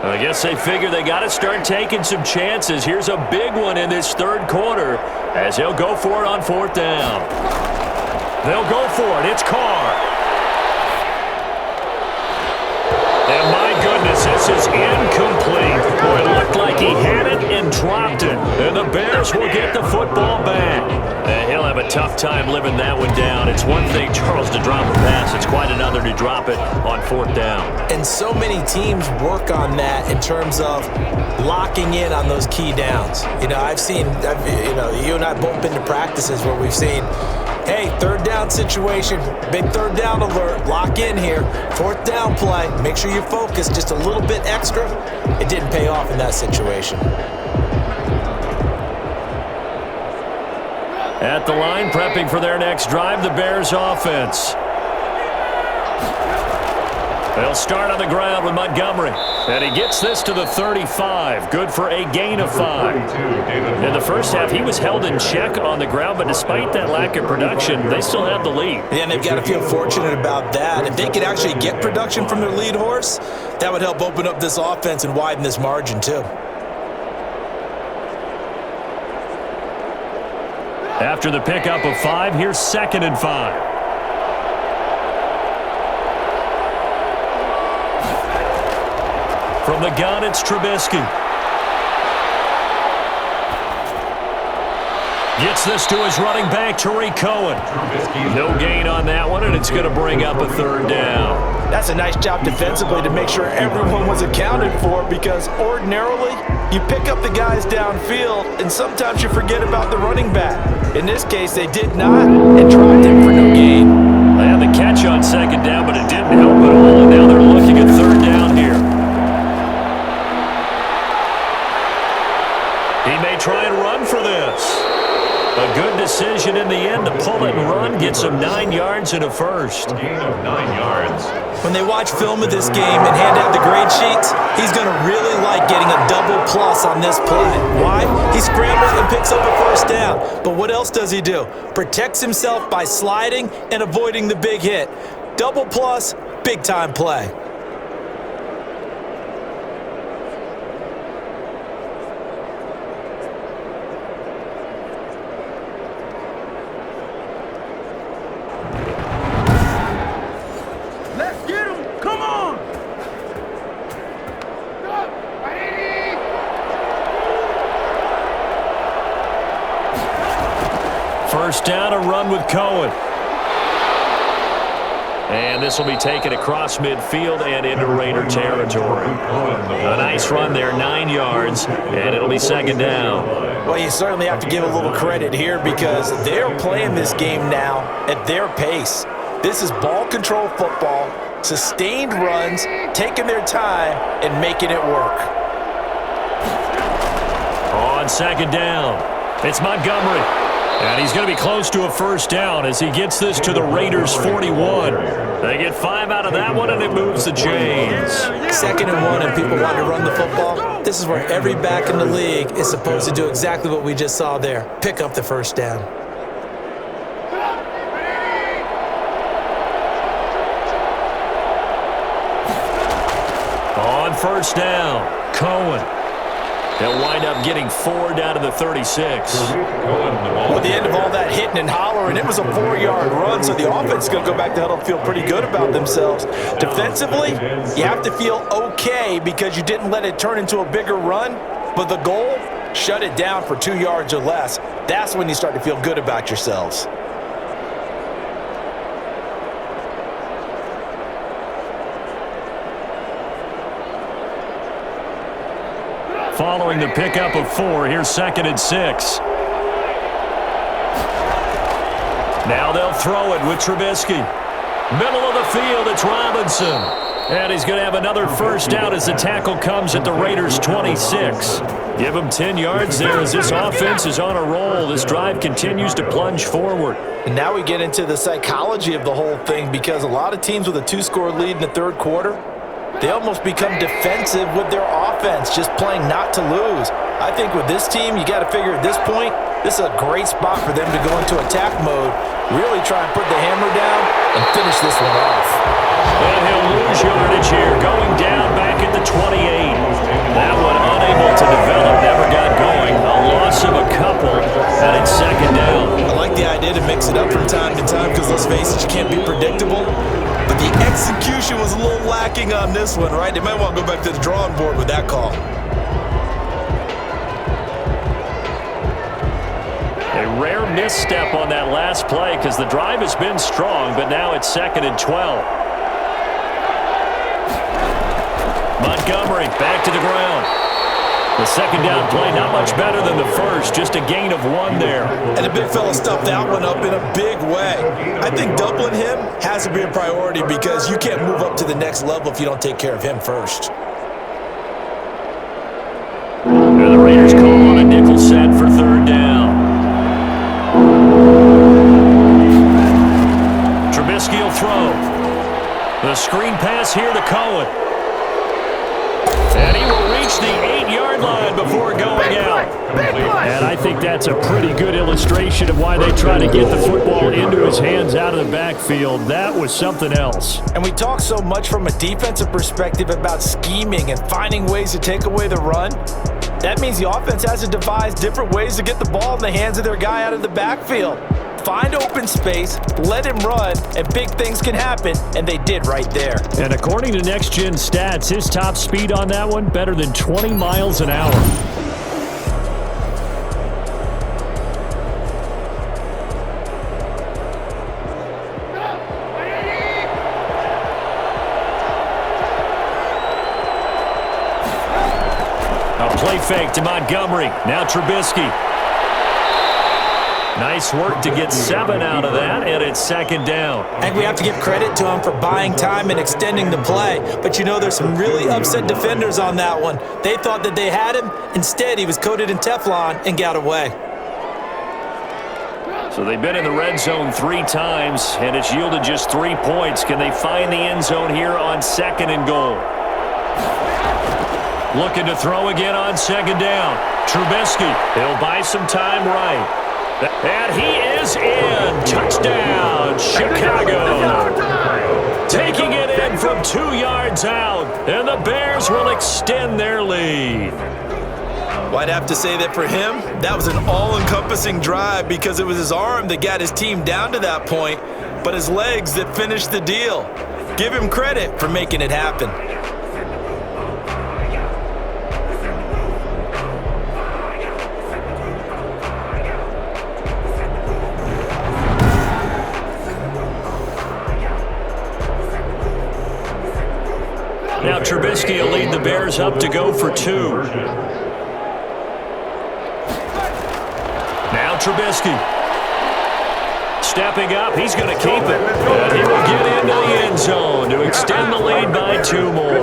I guess they figure they got to start taking some chances. Here's a big one in this 3rd quarter as they'll go for it on 4th down. They'll go for it. It's Carr. And my goodness, this is incomplete. Boy, it looked like he had it and dropped it. And the Bears will get the football back. He'll have a tough time living that one down. It's one thing, Charles, to drop a pass. It's quite another to drop it on 4th down. And so many teams work on that in terms of locking in on those key downs. You know, you and I both been to practices where we've seen, hey, 3rd down situation, big 3rd down alert, lock in here, 4th down play, make sure you focus just a little bit extra. It didn't pay off in that situation. At the line, prepping for their next drive, the Bears offense. They'll start on the ground with Montgomery. And he gets this to the 35. Good for a gain of 5. In the first half, he was held in check on the ground, but despite that lack of production, they still have the lead. Yeah, and they've got to feel fortunate about that. If they could actually get production from their lead horse, that would help open up this offense and widen this margin too. After the pickup of 5, here's 2nd and 5. From the gun, it's Trubisky. Gets this to his running back, Tariq Cohen. No gain on that one, and it's going to bring up a 3rd down. That's a nice job defensively to make sure everyone was accounted for, because ordinarily you pick up the guys downfield and sometimes you forget about the running back. In this case, they did not and dropped him for no gain. They had the catch on 2nd down, but it didn't help at all, and now they're looking at 3rd down here. He may try and run for this. A good decision in the end to pull it and run, gets him 9 yards and a first. Gain of 9 yards. When they watch film of this game and hand out the grade sheets, he's going to really like getting a double plus on this play. Why? He scrambles and picks up a 1st down. But what else does he do? Protects himself by sliding and avoiding the big hit. Double plus, big time play. First down, a run with Cohen. And this will be taken across midfield and into Raider territory. A nice run there, 9 yards, and it'll be 2nd down. Well, you certainly have to give a little credit here because they're playing this game now at their pace. This is ball control football, sustained runs, taking their time and making it work. On 2nd down, it's Montgomery. And he's going to be close to a 1st down as he gets this to the Raiders' 41. They get 5 out of that one, and it moves the chains. 2nd and 1, and people want to run the football. This is where every back in the league is supposed to do exactly what we just saw there. Pick up the 1st down. On 1st down, Cohen. They'll wind up getting 4 down to the 36. Well, at the end of all that hitting and hollering, it was a 4-yard run, so the offense is going to go back to huddle and feel pretty good about themselves. Defensively, you have to feel okay because you didn't let it turn into a bigger run, but the goal, shut it down for 2 yards or less. That's when you start to feel good about yourselves. Following the pickup of 4, here's 2nd and 6. Now they'll throw it with Trubisky. Middle of the field, it's Robinson. And he's going to have another 1st down as the tackle comes at the Raiders' 26. Give him 10 yards there as this offense is on a roll. This drive continues to plunge forward. And now we get into the psychology of the whole thing because a lot of teams with a 2-score lead in the 3rd quarter, they almost become defensive with their offense, just playing not to lose. I think with this team, you got to figure at this point, this is a great spot for them to go into attack mode, really try and put the hammer down and finish this one off. And he'll lose yardage here, going down back at the 28. That one unable to develop, never got going. A loss of a couple, and it's 2nd down. I like the idea to mix it up from time to time because let's face it, you can't be predictable. But the execution was a little lacking on this one, right? They might want to go back to the drawing board with that call. A rare misstep on that last play because the drive has been strong, but now it's 2nd and 12. Montgomery back to the ground. The 2nd down play not much better than the first, just a gain of 1 there. And the big fella stuffed that one up in a big way. I think doubling him has to be a priority because you can't move up to the next level if you don't take care of him first. And the Raiders call on a nickel set for 3rd down. Trubisky will throw. The screen pass here to Cohen. And he will reach the 8-yard line before going out. And I think that's a pretty good illustration of why they try to get the football into his hands out of the backfield. That was something else. And we talk so much from a defensive perspective about scheming and finding ways to take away the run. That means the offense has to devise different ways to get the ball in the hands of their guy out of the backfield. Find open space, let him run, and big things can happen, and they did right there. And according to Next Gen Stats, his top speed on that one, better than 20 miles an hour. A play fake to Montgomery. Now Trubisky. Nice work to get 7 out of that, and it's second down. I think we have to give credit to him for buying time and extending the play. But you know, there's some really upset defenders on that one. They thought that they had him. Instead, he was coated in Teflon and got away. So they've been in the red zone 3 times, and it's yielded just 3 points. Can they find the end zone here on 2nd and goal? Looking to throw again on 2nd down. Trubisky, he'll buy some time right. And he is in. Touchdown, Chicago. Taking it in from 2 yards out, and the Bears will extend their lead. Well, I'd have to say that for him, that was an all-encompassing drive because it was his arm that got his team down to that point, but his legs that finished the deal. Give him credit for making it happen. Now Trubisky will lead the Bears up to go for 2. Now Trubisky. Stepping up, he's going to keep it. And he will get into the end zone to extend the lead by 2 more.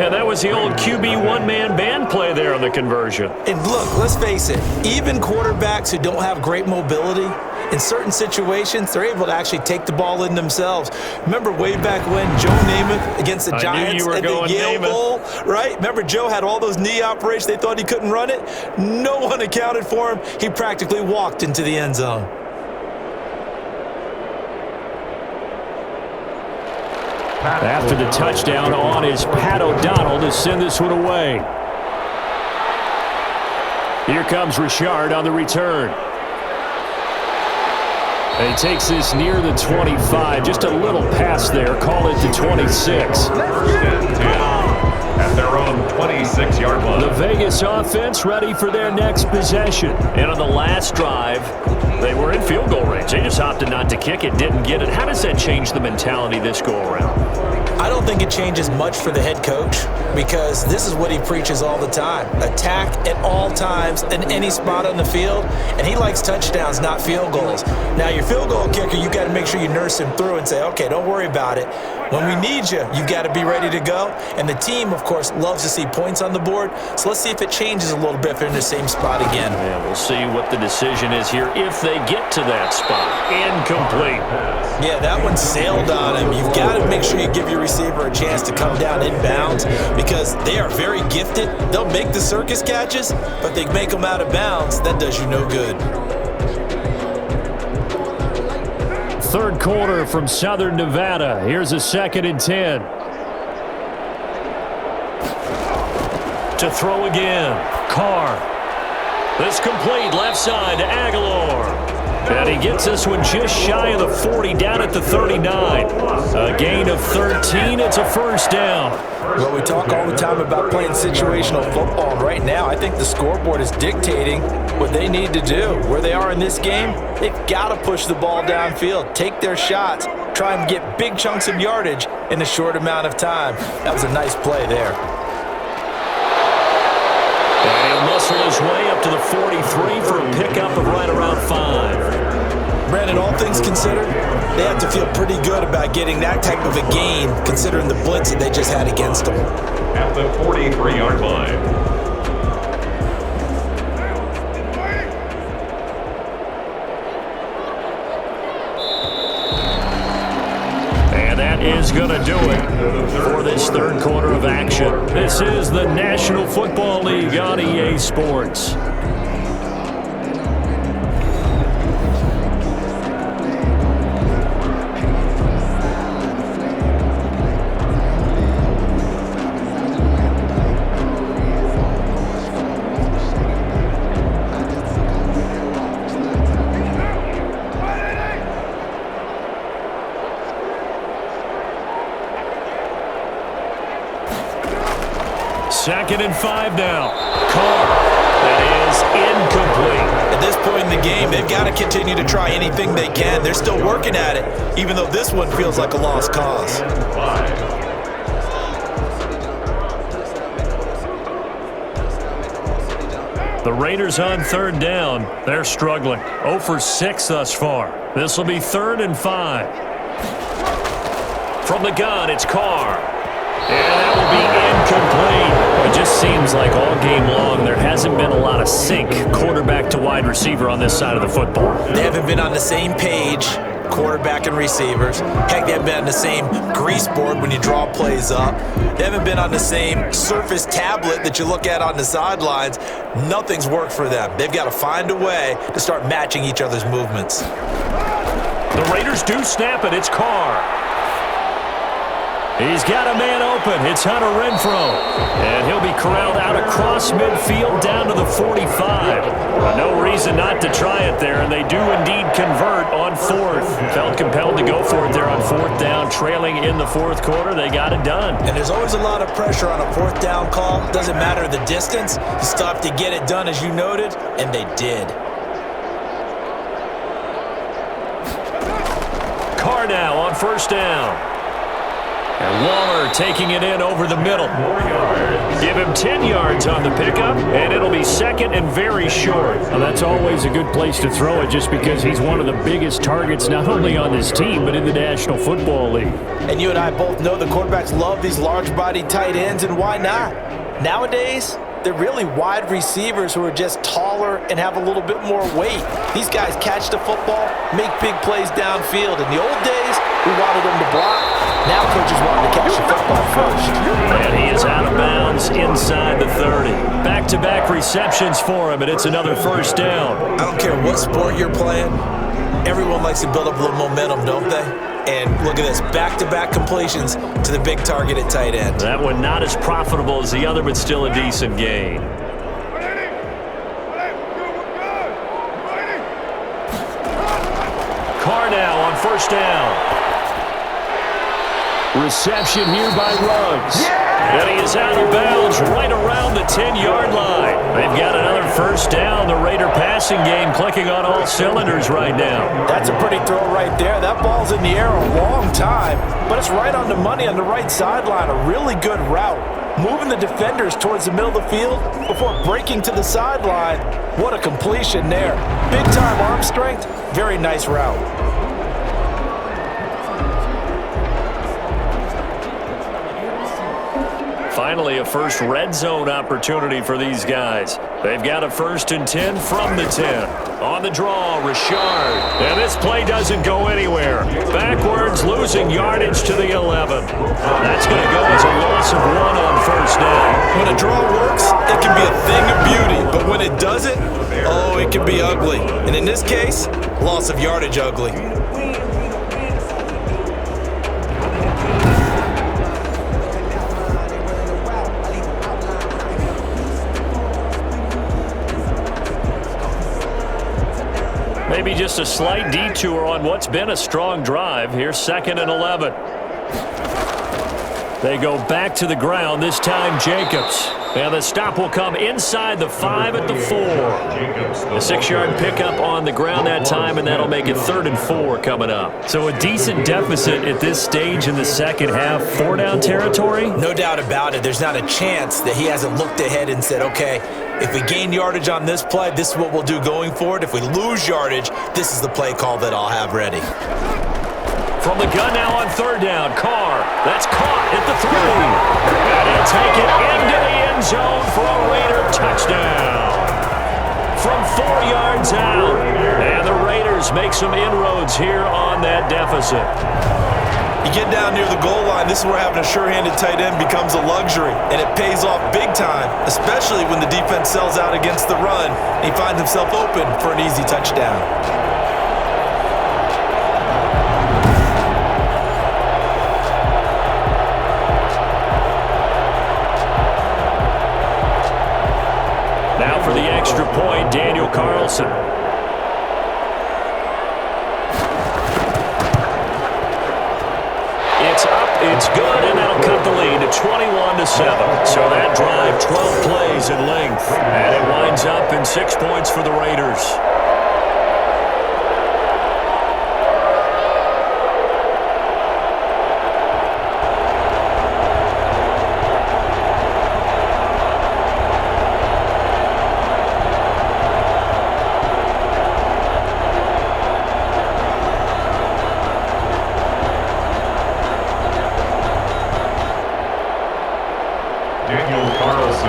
And that was the old QB one-man band play there on the conversion. And look, let's face it, even quarterbacks who don't have great mobility, in certain situations, they're able to actually take the ball in themselves. Remember way back when Joe Namath against the Giants at the Yale Bowl, right? Remember Joe had all those knee operations. They thought he couldn't run it. No one accounted for him. He practically walked into the end zone. After the touchdown on is Pat O'Donnell to send this one away. Here comes Richard on the return. And he takes this near the 25. Just a little pass there. Call it the 26. At their own 26-yard line. The Vegas offense ready for their next possession. And on the last drive, they were in field goal range. They just opted not to kick it, didn't get it. How does that change the mentality this go-around? I don't think it changes much for the head coach because this is what he preaches all the time. Attack at all times in any spot on the field, and he likes touchdowns, not field goals. Now, your field goal kicker, you got to make sure you nurse him through and say, okay, don't worry about it. When we need you, you got to be ready to go. And the team, of course, loves to see points on the board. So let's see if it changes a little bit if they're in the same spot again. Yeah, we'll see what the decision is here if they get to that spot. Incomplete. Yeah, that one sailed on him. You've got to make sure you give your receiver a chance to come down inbounds because they are very gifted. They'll make the circus catches, but they make them out of bounds. That does you no good. Third quarter from Southern Nevada. Here's a 2nd and 10. To throw again. Carr. This complete left side to Aguilar. And he gets this one just shy of the 40, down at the 39. A gain of 13. It's a first down. Well, we talk all the time about playing situational football. Right now, I think the scoreboard is dictating what they need to do. Where they are in this game, they've got to push the ball downfield, take their shots, try and get big chunks of yardage in a short amount of time. That was a nice play there. And he'll muscle his way up to the 43 for a pickup of right around 5. Brandon, all things considered, they have to feel pretty good about getting that type of a gain considering the blitz that they just had against them. At the 43-yard line. And that is going to do it for this third quarter of action. This is the National Football League on EA Sports. Second and 5 now. Carr. That is incomplete. At this point in the game, they've got to continue to try anything they can. They're still working at it, even though this one feels like a lost cause. The Raiders on third down. They're struggling. 0 for 6 thus far. This will be 3rd and 5. From the gun, it's Carr. And that will be incomplete. It just seems like all game long there hasn't been a lot of sync quarterback to wide receiver on this side of the football. They haven't been on the same page, quarterback and receivers. Heck, they haven't been on the same grease board when you draw plays up. They haven't been on the same Surface tablet that you look at on the sidelines. Nothing's worked for them. They've got to find a way to start matching each other's movements. The Raiders do snap it. It's Carr. He's got a man open. It's Hunter Renfrow. And he'll be corralled out across midfield down to the 45. No reason not to try it there, and they do indeed convert on 4th. Felt compelled to go for it there on 4th down, trailing in the 4th quarter. They got it done. And there's always a lot of pressure on a 4th down call. Doesn't matter the distance. You still have to get it done, as you noted, and they did. Carr now on 1st down. And Waller taking it in over the middle. Give him 10 yards on the pickup, and it'll be 2nd and very short. Well, that's always a good place to throw it just because he's one of the biggest targets not only on this team but in the National Football League. And you and I both know the quarterbacks love these large-bodied tight ends, and why not? Nowadays, they're really wide receivers who are just taller and have a little bit more weight. These guys catch the football, make big plays downfield. In the old days, we wanted them to block. Now coaches want them to catch the football first. And he is out of bounds inside the 30. Back-to-back receptions for him, and it's another 1st down. I don't care what sport you're playing. Everyone likes to build up a little momentum, don't they? And look at this, back-to-back completions to the big target at tight end. That one not as profitable as the other, but still a decent gain. Carr now on 1st down. Reception here by Ruggs. And he is out of bounds right around the 10-yard line. They've got another 1st down. The Raider passing game clicking on all cylinders right now. That's a pretty throw right there. That ball's in the air a long time, but it's right on the money on the right sideline. A really good route. Moving the defenders towards the middle of the field before breaking to the sideline. What a completion there. Big-time arm strength. Very nice route. Finally, a first red zone opportunity for these guys. They've got a 1st and 10 from the 10. On the draw, Richard. And this play doesn't go anywhere. Backwards, losing yardage to the 11. That's going to go as a loss of 1 on 1st down. When a draw works, it can be a thing of beauty. But when it doesn't, oh, it can be ugly. And in this case, loss of yardage ugly. Maybe just a slight detour on what's been a strong drive. Here's 2nd and 11. They go back to the ground, this time Jacobs. And the stop will come inside the 5 at the 4. A 6-yard pickup on the ground that time, and that'll make it 3rd and 4 coming up. So a decent deficit at this stage in the second half. 4-down territory? No doubt about it. There's not a chance that he hasn't looked ahead and said, okay, if we gain yardage on this play, this is what we'll do going forward. If we lose yardage, this is the play call that I'll have ready. From the gun now on 3rd down, Carr. That's caught at the 3. And he'll take it into the end zone for a Raider touchdown. From 4 yards out. And the Raiders make some inroads here on that deficit. You get down near the goal line, this is where having a sure-handed tight end becomes a luxury, and it pays off big time, especially when the defense sells out against the run, and he finds himself open for an easy touchdown. Now for the extra point, Daniel Carlson. It's up, it's good, and that'll cut the lead to 21-7. So that drive, 12 plays in length, and it winds up in 6 points for the Raiders.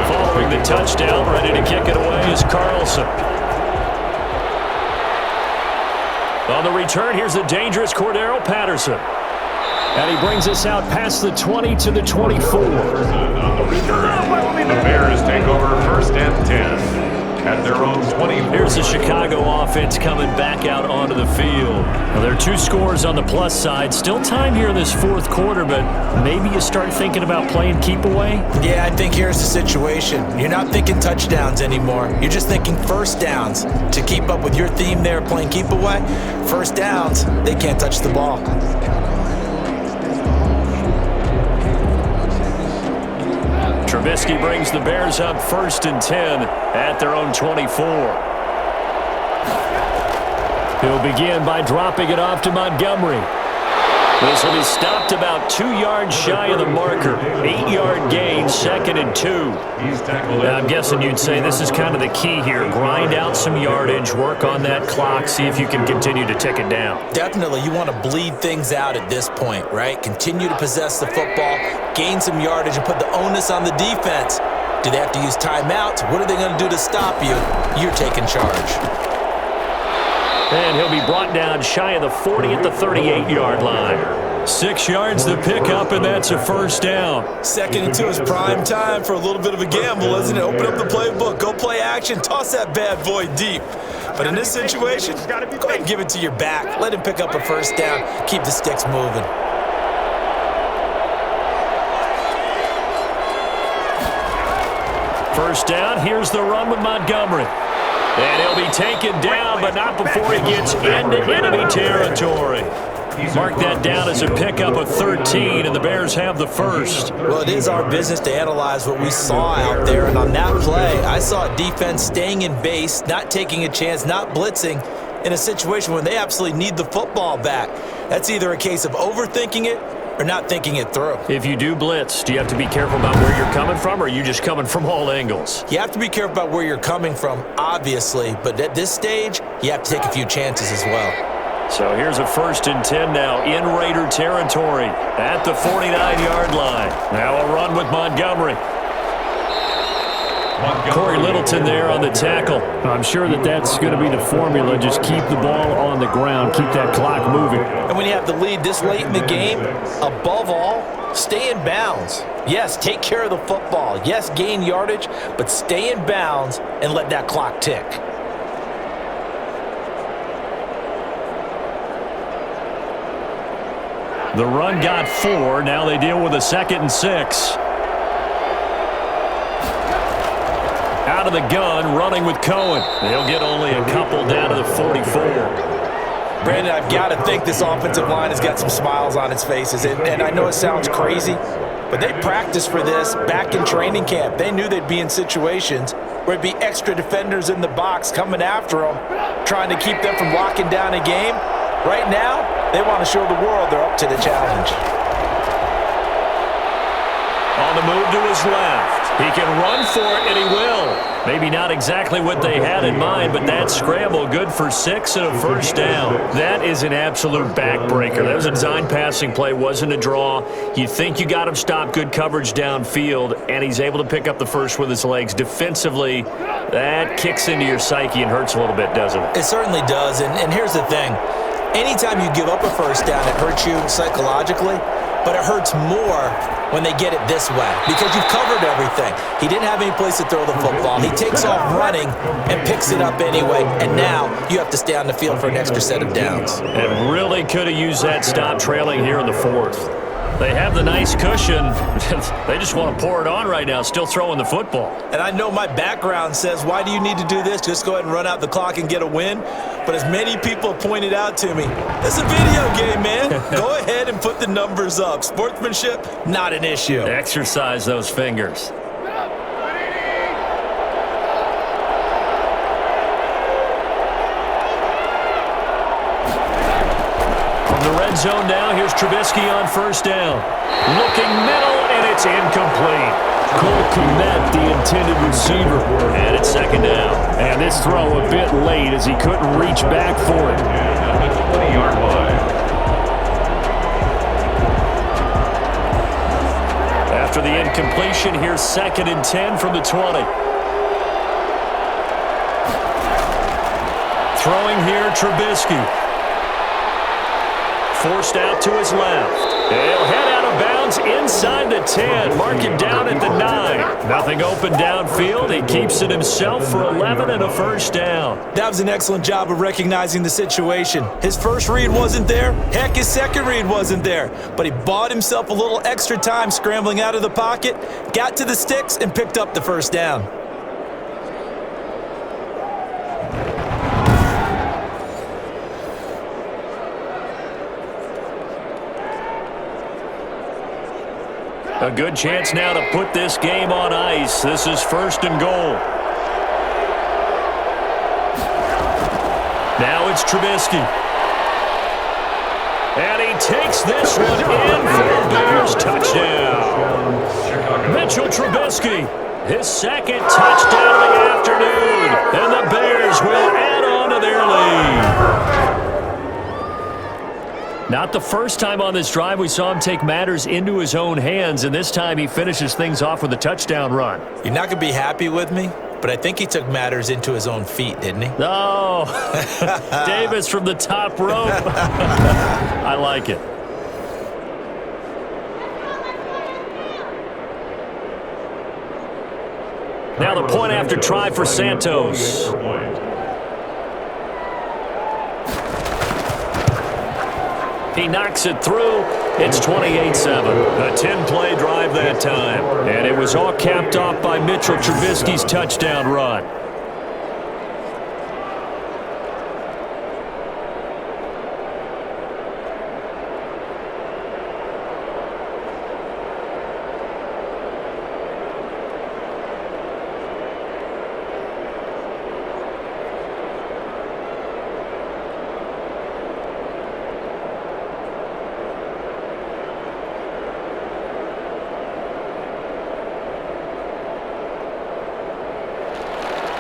Following the touchdown, ready to kick it away is Carlson. On the return, here's the dangerous Cordero Patterson. And he brings us out past the 20 to the 24. The Bears take over 1st and 10 at their own 20. Here's the Chicago offense coming back out onto the field. Well, there are 2 scores on the plus side. Still time here in this 4th quarter, but maybe you start thinking about playing keep away? Yeah, I think here's the situation. You're not thinking touchdowns anymore. You're just thinking first downs. To keep up with your theme there, playing keep away, first downs, they can't touch the ball. Trubisky brings the Bears up 1st and 10 at their own 24. He'll begin by dropping it off to Montgomery. This will be stopped about 2 yards shy of the marker. 8-yard gain, 2nd and 2. Now, I'm guessing you'd say this is kind of the key here. Grind out some yardage, work on that clock, see if you can continue to tick it down. Definitely, you want to bleed things out at this point, right? Continue to possess the football, gain some yardage, and put the onus on the defense. Do they have to use timeouts? What are they going to do to stop you? You're taking charge. And he'll be brought down shy of the 40 at the 38-yard line. 6 yards the pickup, and that's a first down. 2nd and 2 is prime time for a little bit of a gamble, isn't it? Open up the playbook, go play action, toss that bad boy deep. But in this situation, go ahead and give it to your back. Let him pick up a first down. Keep the sticks moving. First down, here's the run with Montgomery. And he'll be taken down, but not before he gets into enemy territory. Mark that down as a pickup of 13, and the Bears have the first. Well, it is our business to analyze what we saw out there, and on that play, I saw a defense staying in base, not taking a chance, not blitzing, in a situation when they absolutely need the football back. That's either a case of overthinking it or not thinking it through. If you do blitz, do you have to be careful about where you're coming from, or are you just coming from all angles? You have to be careful about where you're coming from, obviously, but at this stage, you have to take a few chances as well. So here's a 1st and 10 now in Raider territory at the 49-yard line. Now a run with Montgomery. Corey Littleton there on the tackle. I'm sure that's going to be the formula. Just keep the ball on the ground. Keep that clock moving. And when you have the lead this late in the game, above all, stay in bounds. Yes, take care of the football. Yes, gain yardage, but stay in bounds and let that clock tick. The run got 4. Now they deal with a 2nd and 6. Out of the gun, running with Cohen. They'll get only a couple down to the 44. Brandon, I've got to think this offensive line has got some smiles on its faces. And I know it sounds crazy, but they practiced for this back in training camp. They knew they'd be in situations where it'd be extra defenders in the box coming after them, trying to keep them from locking down a game. Right now, they want to show the world they're up to the challenge. On the move to his left. He can run for it, and he will. Maybe not exactly what they had in mind, but that scramble good for 6 and a first down. That is an absolute backbreaker. That was a design passing play, wasn't a draw. You think you got him stopped, good coverage downfield, and he's able to pick up the first with his legs. Defensively, that kicks into your psyche and hurts a little bit, doesn't it? It certainly does, and here's the thing. Anytime you give up a first down, it hurts you psychologically, but it hurts more when they get it this way because you've covered everything. He didn't have any place to throw the football. He takes off running and picks it up anyway, and now you have to stay on the field for an extra set of downs. And really could have used that stop trailing here in the fourth. They have the nice cushion. They just want to pour it on right now, still throwing the football. And I know my background says, why do you need to do this? Just go ahead and run out the clock and get a win. But as many people pointed out to me, it's a video game, man. Go ahead and put the numbers up. Sportsmanship, not an issue. Exercise those fingers. Zone now. Here's Trubisky on first down. Looking middle, and it's incomplete. Cole Kmet, the intended receiver. And it's second down. And this throw a bit late as he couldn't reach back for it. At the 20-yard line. After the incompletion, here's 2nd and 10 from the 20. Throwing here, Trubisky. Forced out to his left. He'll head out of bounds inside the 10. Mark him down at the 9. Nothing open downfield. He keeps it himself for 11 and a first down. That was an excellent job of recognizing the situation. His first read wasn't there. Heck, his second read wasn't there. But he bought himself a little extra time scrambling out of the pocket, got to the sticks, and picked up the first down. A good chance now to put this game on ice. This is 1st and goal. Now it's Trubisky. And he takes this one in for a Bears touchdown. Mitchell Trubisky, his 2nd touchdown of the afternoon. And the Bears will add on to their lead. Not the first time on this drive we saw him take matters into his own hands, and this time he finishes things off with a touchdown run. You're not going to be happy with me, but I think he took matters into his own feet, didn't he? No. Davis from the top rope. I like it. Now the point after try for Santos. He knocks it through. It's 28-7. A 10-play drive that time. And it was all capped off by Mitchell Trubisky's touchdown run.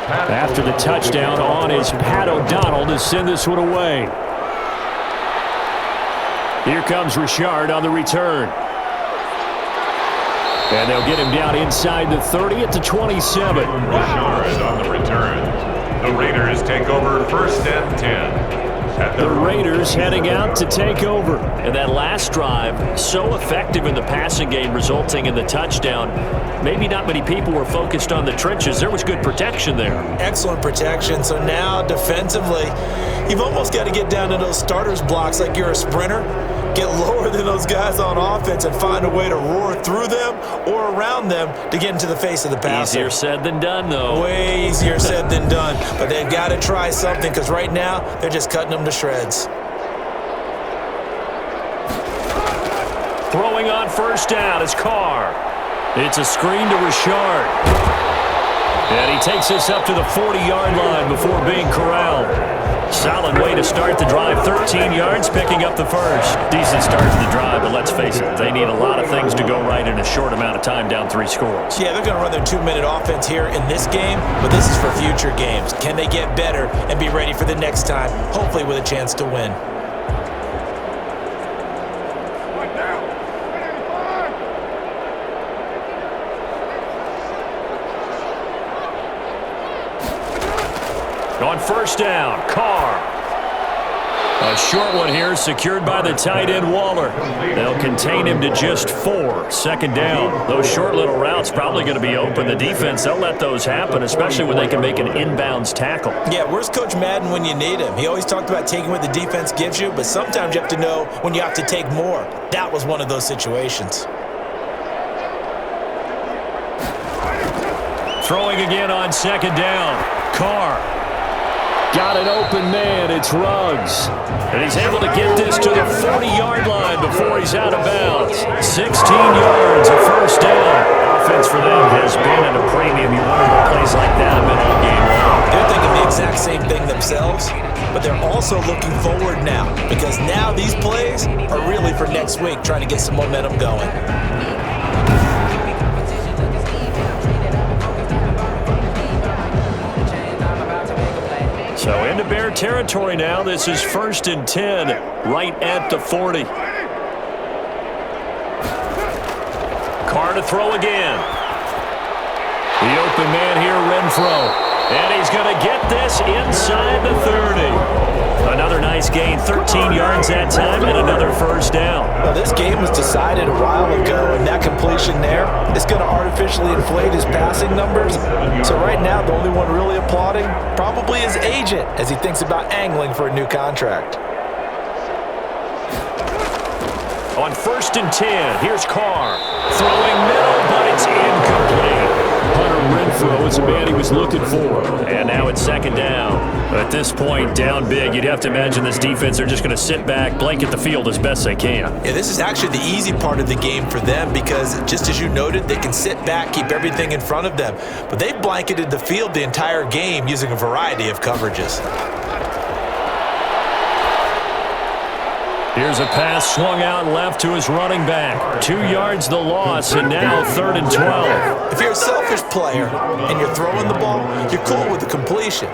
After the touchdown on is Pat O'Donnell to send this one away. Here comes Richard on the return. And they'll get him down inside the 30 at the 27. Richard on the return. The Raiders take over 1st and 10. The Raiders heading out to take over. And that last drive, so effective in the passing game, resulting in the touchdown. Maybe not many people were focused on the trenches. There was good protection there. Excellent protection. So now defensively, you've almost got to get down to those starters blocks like you're a sprinter. Get lower than those guys on offense and find a way to roar through them or around them to get into the face of the passer. Easier said than done, though. Way easier said than done. But they've got to try something because right now they're just cutting them to shreds. Throwing on first down is Carr. It's a screen to Richard. And he takes this up to the 40-yard line before being corralled. Solid way to start the drive. 13 yards, picking up the first. Decent start to the drive, but let's face it, they need a lot of things to go right in a short amount of time, down 3 scores. Yeah, they're going to run their 2-minute offense here in this game, but this is for future games. Can they get better and be ready for the next time, hopefully with a chance to win? On first down, Carr. A short one here, secured by the tight end Waller. They'll contain him to just 4. Second down. Those short little routes probably going to be open. The defense, they'll let those happen, especially when they can make an inbounds tackle. Yeah, where's Coach Madden when you need him? He always talked about taking what the defense gives you, but sometimes you have to know when you have to take more. That was one of those situations. Throwing again on second down. Carr. Got an open man. It's Ruggs. And he's able to get this to the 40-yard line before he's out of bounds. 16 yards, a first down. Offense for them has been at a premium. You wonder what plays like that have been all game long. They're thinking the exact same thing themselves, but they're also looking forward now because now these plays are really for next week, trying to get some momentum going. So into Bear territory now. This is 1st and 10, right at the 40. Carr to throw again. The open man here, Renfro. And he's going to get this inside the 30. Another nice gain, 13 yards that time, and another first down. Well, this game was decided a while ago, and that completion there is going to artificially inflate his passing numbers. So right now, the only one really applauding probably his agent as he thinks about angling for a new contract. On 1st and 10, here's Carr. Throwing middle, but it's incomplete. Hunter Renfro is the man he was looking for. And now it's second down. At this point, down big, you'd have to imagine this defense are just going to sit back, blanket the field as best they can. Yeah, this is actually the easy part of the game for them because, just as you noted, they can sit back, keep everything in front of them. But they've blanketed the field the entire game using a variety of coverages. Here's a pass swung out left to his running back. 2 yards the loss, and now 3rd and 12. If you're a selfish player and you're throwing the ball, you're cool with the completion.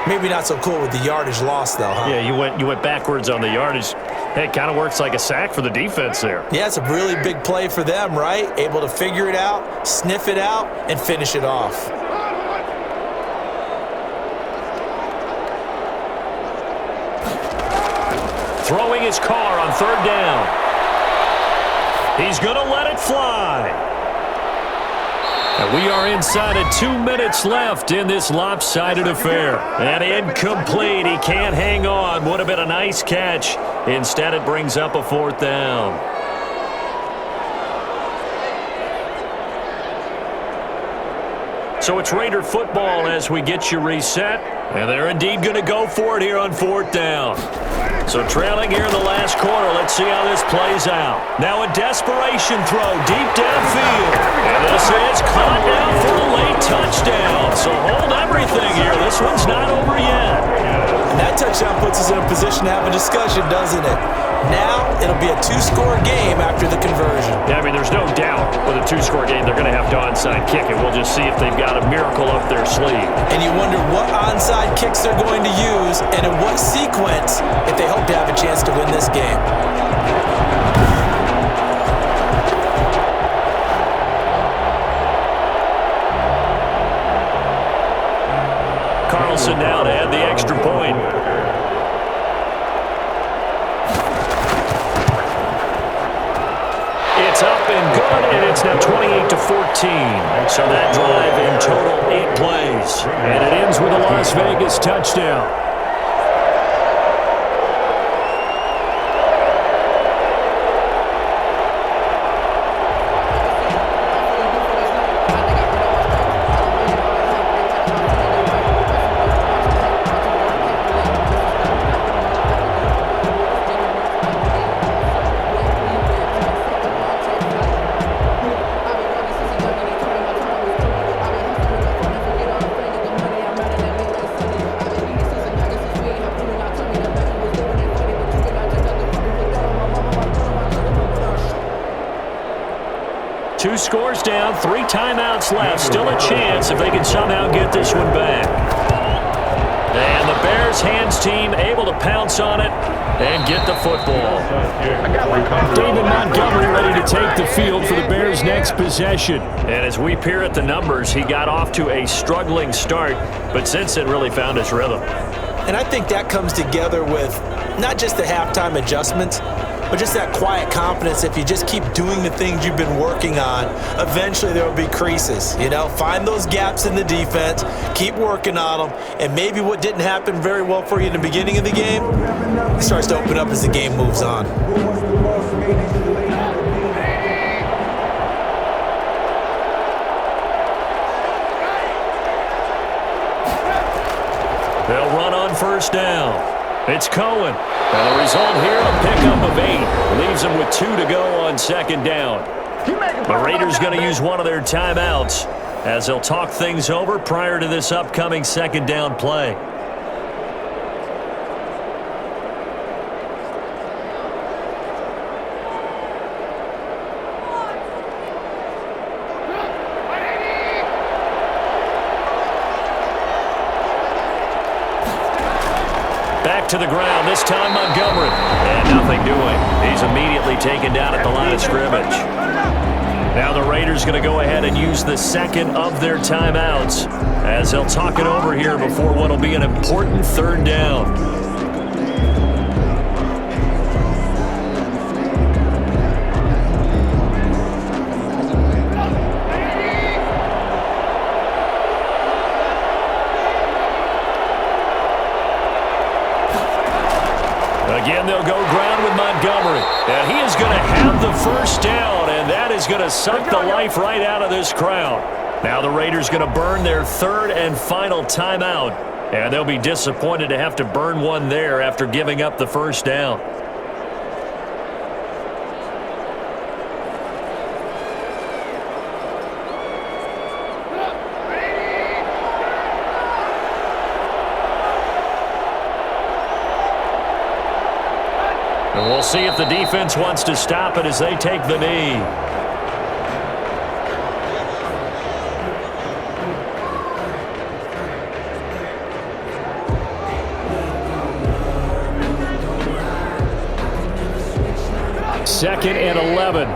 Maybe not so cool with the yardage loss, though, huh? Yeah, you went backwards on the yardage. Hey, it kind of works like a sack for the defense there. Yeah, it's a really big play for them, right? Able to figure it out, sniff it out, and finish it off. Throwing his Carr on 3rd down. He's going to let it fly. And we are inside of 2 minutes left in this lopsided affair. And incomplete. He can't hang on. Would have been a nice catch. Instead, it brings up a 4th down. So it's Raider football as we get you reset. And they're indeed going to go for it here on 4th down. So trailing here in the last quarter. Let's see how this plays out. Now a desperation throw deep downfield. And this is caught down for a late touchdown. So hold everything here. This one's not over yet. And that touchdown puts us in a position to have a discussion, doesn't it? Now it'll be a 2-score game after the conversion. Yeah, I mean, there's no doubt with a 2-score game they're going to have to onside kick it. We'll just see if they've got a miracle up their sleeve. And you wonder what onside kicks they're going to use and in what sequence if they hope to have a chance to win this game. Carlson now to add the extra point. It's up and good, and it's now 28-14. So that drive in total 8 plays. And it ends with a Las Vegas touchdown. Two scores down, 3 timeouts left. Still a chance if they can somehow get this one back. And the Bears hands team able to pounce on it and get the football. David Montgomery ready to take the field for the Bears' next possession. And as we peer at the numbers, he got off to a struggling start, but since then really found his rhythm. And I think that comes together with not just the halftime adjustments, but just that quiet confidence. If you just keep doing the things you've been working on, eventually there will be creases. Find those gaps in the defense, keep working on them, and maybe what didn't happen very well for you in the beginning of the game, it starts to open up as the game moves on. They'll run on first down. It's Cohen. And the result here, a pickup of 8. Leaves them with 2 to go on second down. The Raiders going to use one of their timeouts as they'll talk things over prior to this upcoming second down play. To the ground, this time Montgomery. And nothing doing. He's immediately taken down at the line of scrimmage. Now the Raiders going to go ahead and use the second of their timeouts as they'll talk it over here before what will be an important third down. Again, they'll go ground with Montgomery. And he is going to have the first down, and that is going to suck the life right out of this crowd. Now the Raiders going to burn their third and final timeout, and they'll be disappointed to have to burn one there after giving up the first down. And we'll see if the defense wants to stop it as they take the knee. Second and 11.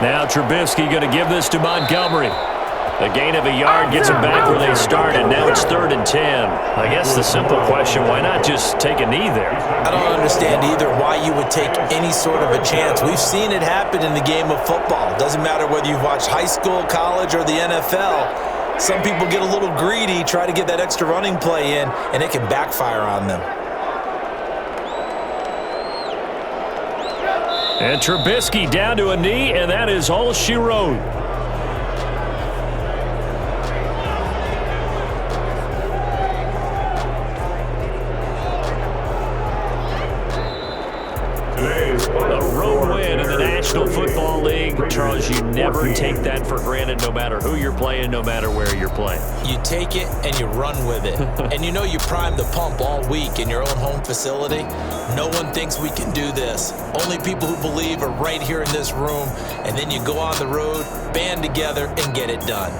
Now Trubisky going to give this to Montgomery. The gain of a yard gets them back where they started. Now it's 3rd and 10. I guess the simple question, why not just take a knee there? I don't understand either why you would take any sort of a chance. We've seen it happen in the game of football. Doesn't matter whether you've watched high school, college, or the NFL. Some people get a little greedy, try to get that extra running play in, and it can backfire on them. And Trubisky down to a knee, and that is all she wrote. A road win in the National Football League. Charles, you never take that for granted no matter who you're playing, no matter where you're playing. You take it and you run with it. And you know you prime the pump all week in your own home facility. No one thinks we can do this. Only people who believe are right here in this room. And then you go on the road, band together, and get it done.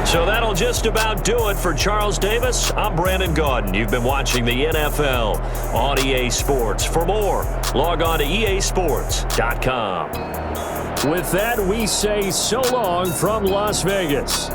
So that'll just about do it for Charles Davis. I'm Brandon Gaudin. You've been watching the NFL on EA Sports. For more, log on to easports.com. With that, we say so long from Las Vegas.